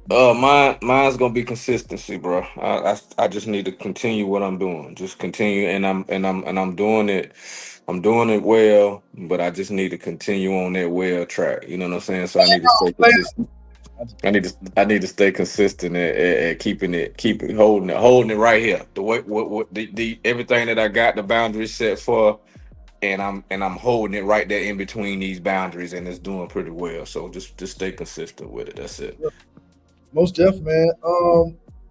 Mine's gonna be consistency, bro. I just need to continue what I'm doing. Just continue, and I'm doing it. I'm doing it well, but I just need to continue on that well track. You know what I'm saying? So I need to stay consistent. I need to stay consistent at keeping holding it right here. The way the everything that I got the boundaries set for. And I'm holding it right there in between these boundaries, and it's doing pretty well. So just stay consistent with it. That's it. Most deaf, man.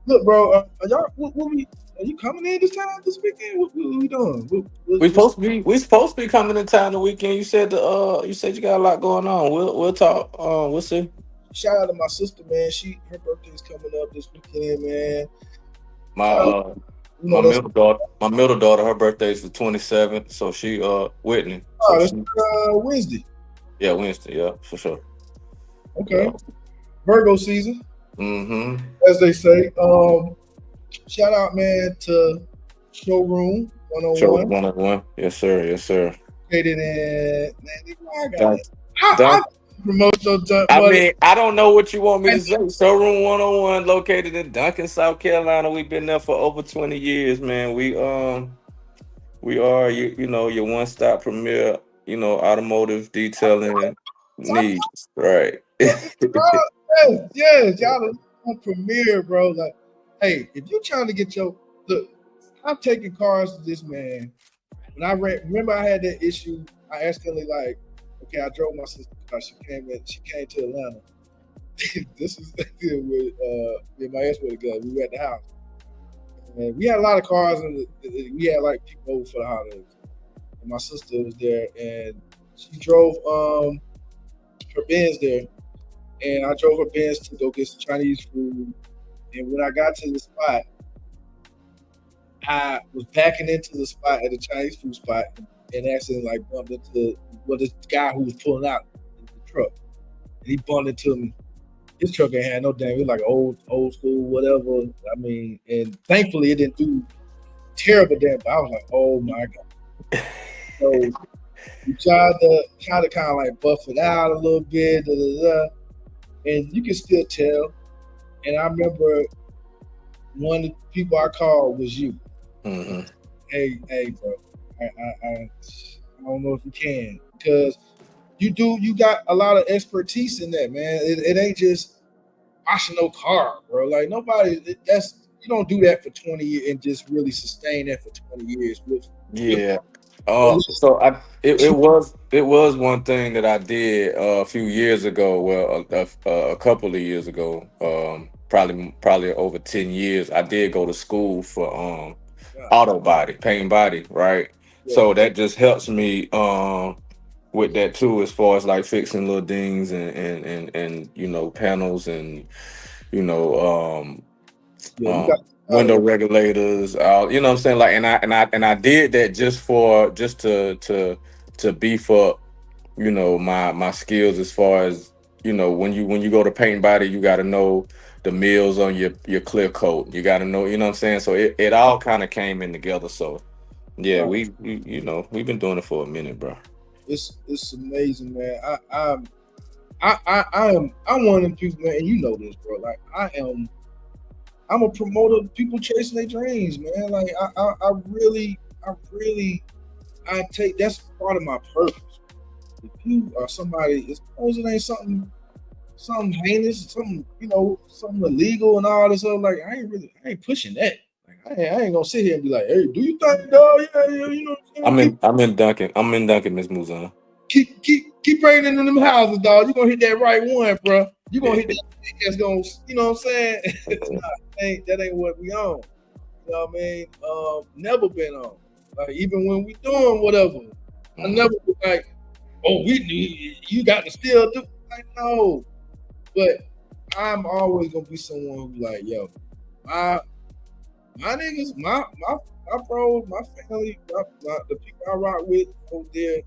Look, bro, are y'all? Are you coming in this weekend? What we doing? What's We supposed to be coming in town the weekend. You said you got a lot going on. We'll talk. We'll see. shout out to my sister, man. Her birthday's coming up this weekend, man. My Shout out, that's my middle daughter, her birthday is the 27th, so she Whitney. So that's she Wednesday. yeah, Wednesday, yeah, for sure. Okay, Virgo season, Mm-hmm. as they say. Shout out, man, to Showroom Sure, 101. 101. Yes, sir. Yes, sir. Located in man, I got Dunk, it. I Dunk. promotional I money. mean, I don't know what you want me to say. Showroom 101, located in Duncan, South Carolina. We've been there for over 20 years, man. We are your one stop premier, automotive detailing needs. Right. Yes, y'all on premiere, bro. Like, hey, if you trying to get look, I'm taking cars to this man. When remember I had that issue, I accidentally okay, I drove my sister car. She came to Atlanta. This is with me and my ex with a gun. We were at the house. And we had a lot of cars and we had people over for the holidays. And my sister was there and she drove her Benz there. And I drove her Benz to go get some Chinese food. And when I got to the spot, I was backing into the spot at the Chinese food spot and accidentally bumped into this guy who was pulling out in the truck. And he bumped into me. His truck ain't had no damn. It was like old school, whatever. I mean, and thankfully it didn't do terrible damn. But I was like, oh my god. So we tried to kind of buff it out a little bit, and you can still tell. And I remember one of the people I called was you. Mm-hmm. Hey, bro. I don't know if you can because you got a lot of expertise in that, man. It ain't just washing no car, bro. Like nobody. You don't do that for 20 years and just really sustain that for 20 years. Yeah. So it was one thing that I did a few years ago. Well, a couple of years ago, probably over 10 years. I did go to school for auto body, paint body, right? Yeah. So that just helps me with that too, as far as like fixing little dings and panels and you know you got window regulators, you know what I'm saying, like, and I did that just to beef up my skills, as far as when you go to paint body, you got to know the mills on your clear coat, you got to know, you know what I'm saying, so it all kind of came in together. So yeah, we we've been doing it for a minute, bro. It's amazing, man. I'm one of them people, man, and you know this, bro. Like I'm a promoter of people chasing their dreams, man. Like I really take that's part of my purpose. If you are somebody, suppose it ain't something heinous, something something illegal and all this stuff. Like I ain't pushing that. Like I ain't gonna sit here and be like, hey, do you think, dog? Yeah, you know what I'm saying? I'm in Duncan, Miss Muzan. Keep bringing in them houses, dog. You gonna hit that right one, bro. You gonna hit that that's gonna, you know what I'm saying? That ain't what we on. You know what I mean? Never been on. Like even when we doing whatever, I never been like, oh, you got to still do. Like no, but I'm always gonna be someone who's like, yo, my niggas, my bros, my family, the people I rock with over there.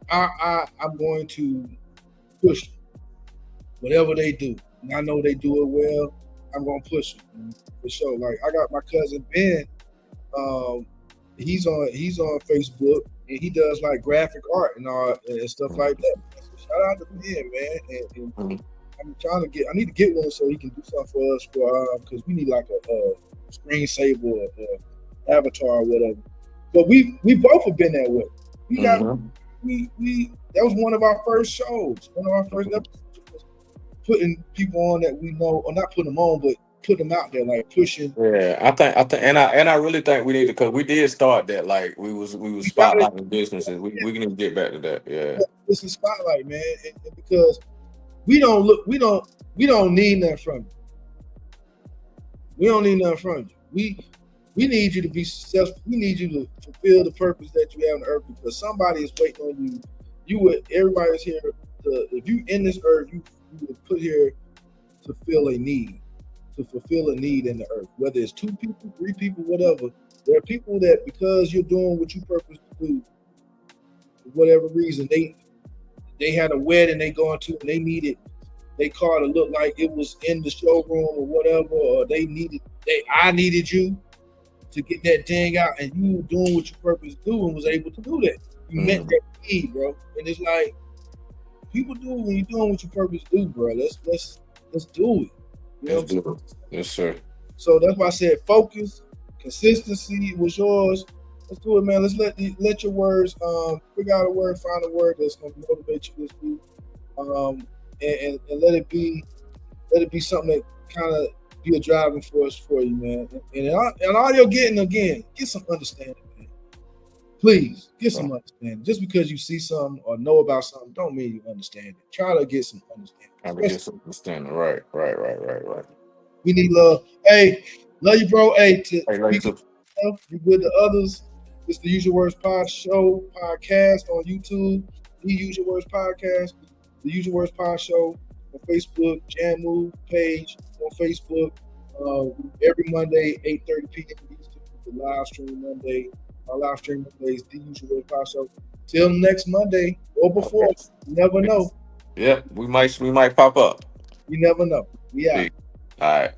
I'm going to push them. Whatever they do, and I know they do it well. I'm gonna push them for sure. Like I got my cousin Ben. He's on Facebook and he does like graphic art and all and stuff like that. So shout out to Ben, man. And I'm trying to I need to get one so he can do something for us because we need like a screensaver or avatar or whatever. But we both have been that way. We got that was one of our first shows, one of our first episodes. Putting people on that we know, or not putting them on, but put them out there, like pushing. Yeah, I think, and I really think we need to, because we did start that. Like we was spotlighting businesses. We can get back to that. Yeah, it's a spotlight, man, and because We don't need nothing from you. We don't need nothing from you. We need you to be successful. We need you to fulfill the purpose that you have on earth, because somebody is waiting on you. Everybody's here. If you in this earth, you were put here to fill a need, to fulfill a need in the earth. Whether it's 2 people, 3 people, whatever. There are people that, because you're doing what you purpose to do, for whatever reason, they had a wedding they going to, and they needed their car to look like it was in the showroom or whatever, or I needed you to get that thing out, and you were doing what you purpose to do and was able to do that. You met that need, bro. And it's like, people do when you're doing what you purpose to do, bro. Let's do it. You know what I'm saying? Yes, sir. So that's why I said focus, consistency was yours. Let's do it, man. Let's let your words figure out a word, find a word that's gonna motivate you this week. And let it be something that kind of be a driving force for you, man. And all you're getting, again, get some understanding, man. Please get some understanding. Just because you see something or know about something, don't mean you understand it. Try to get some understanding. Right. We need love. Hey, love you, bro. Hey, Love you too. You with the others. It's the Use Your Words podcast on YouTube. The Use Your Words podcast. The Use Your Words Pod Show on Facebook, Jam Move page on Facebook. Every Monday, 8:30 p.m. Eastern, the live stream Monday. Our live stream Mondays, The Use Your Words Pod Show. Till next Monday or before, you never know. Yeah, we might pop up. You never know. Yeah. All right.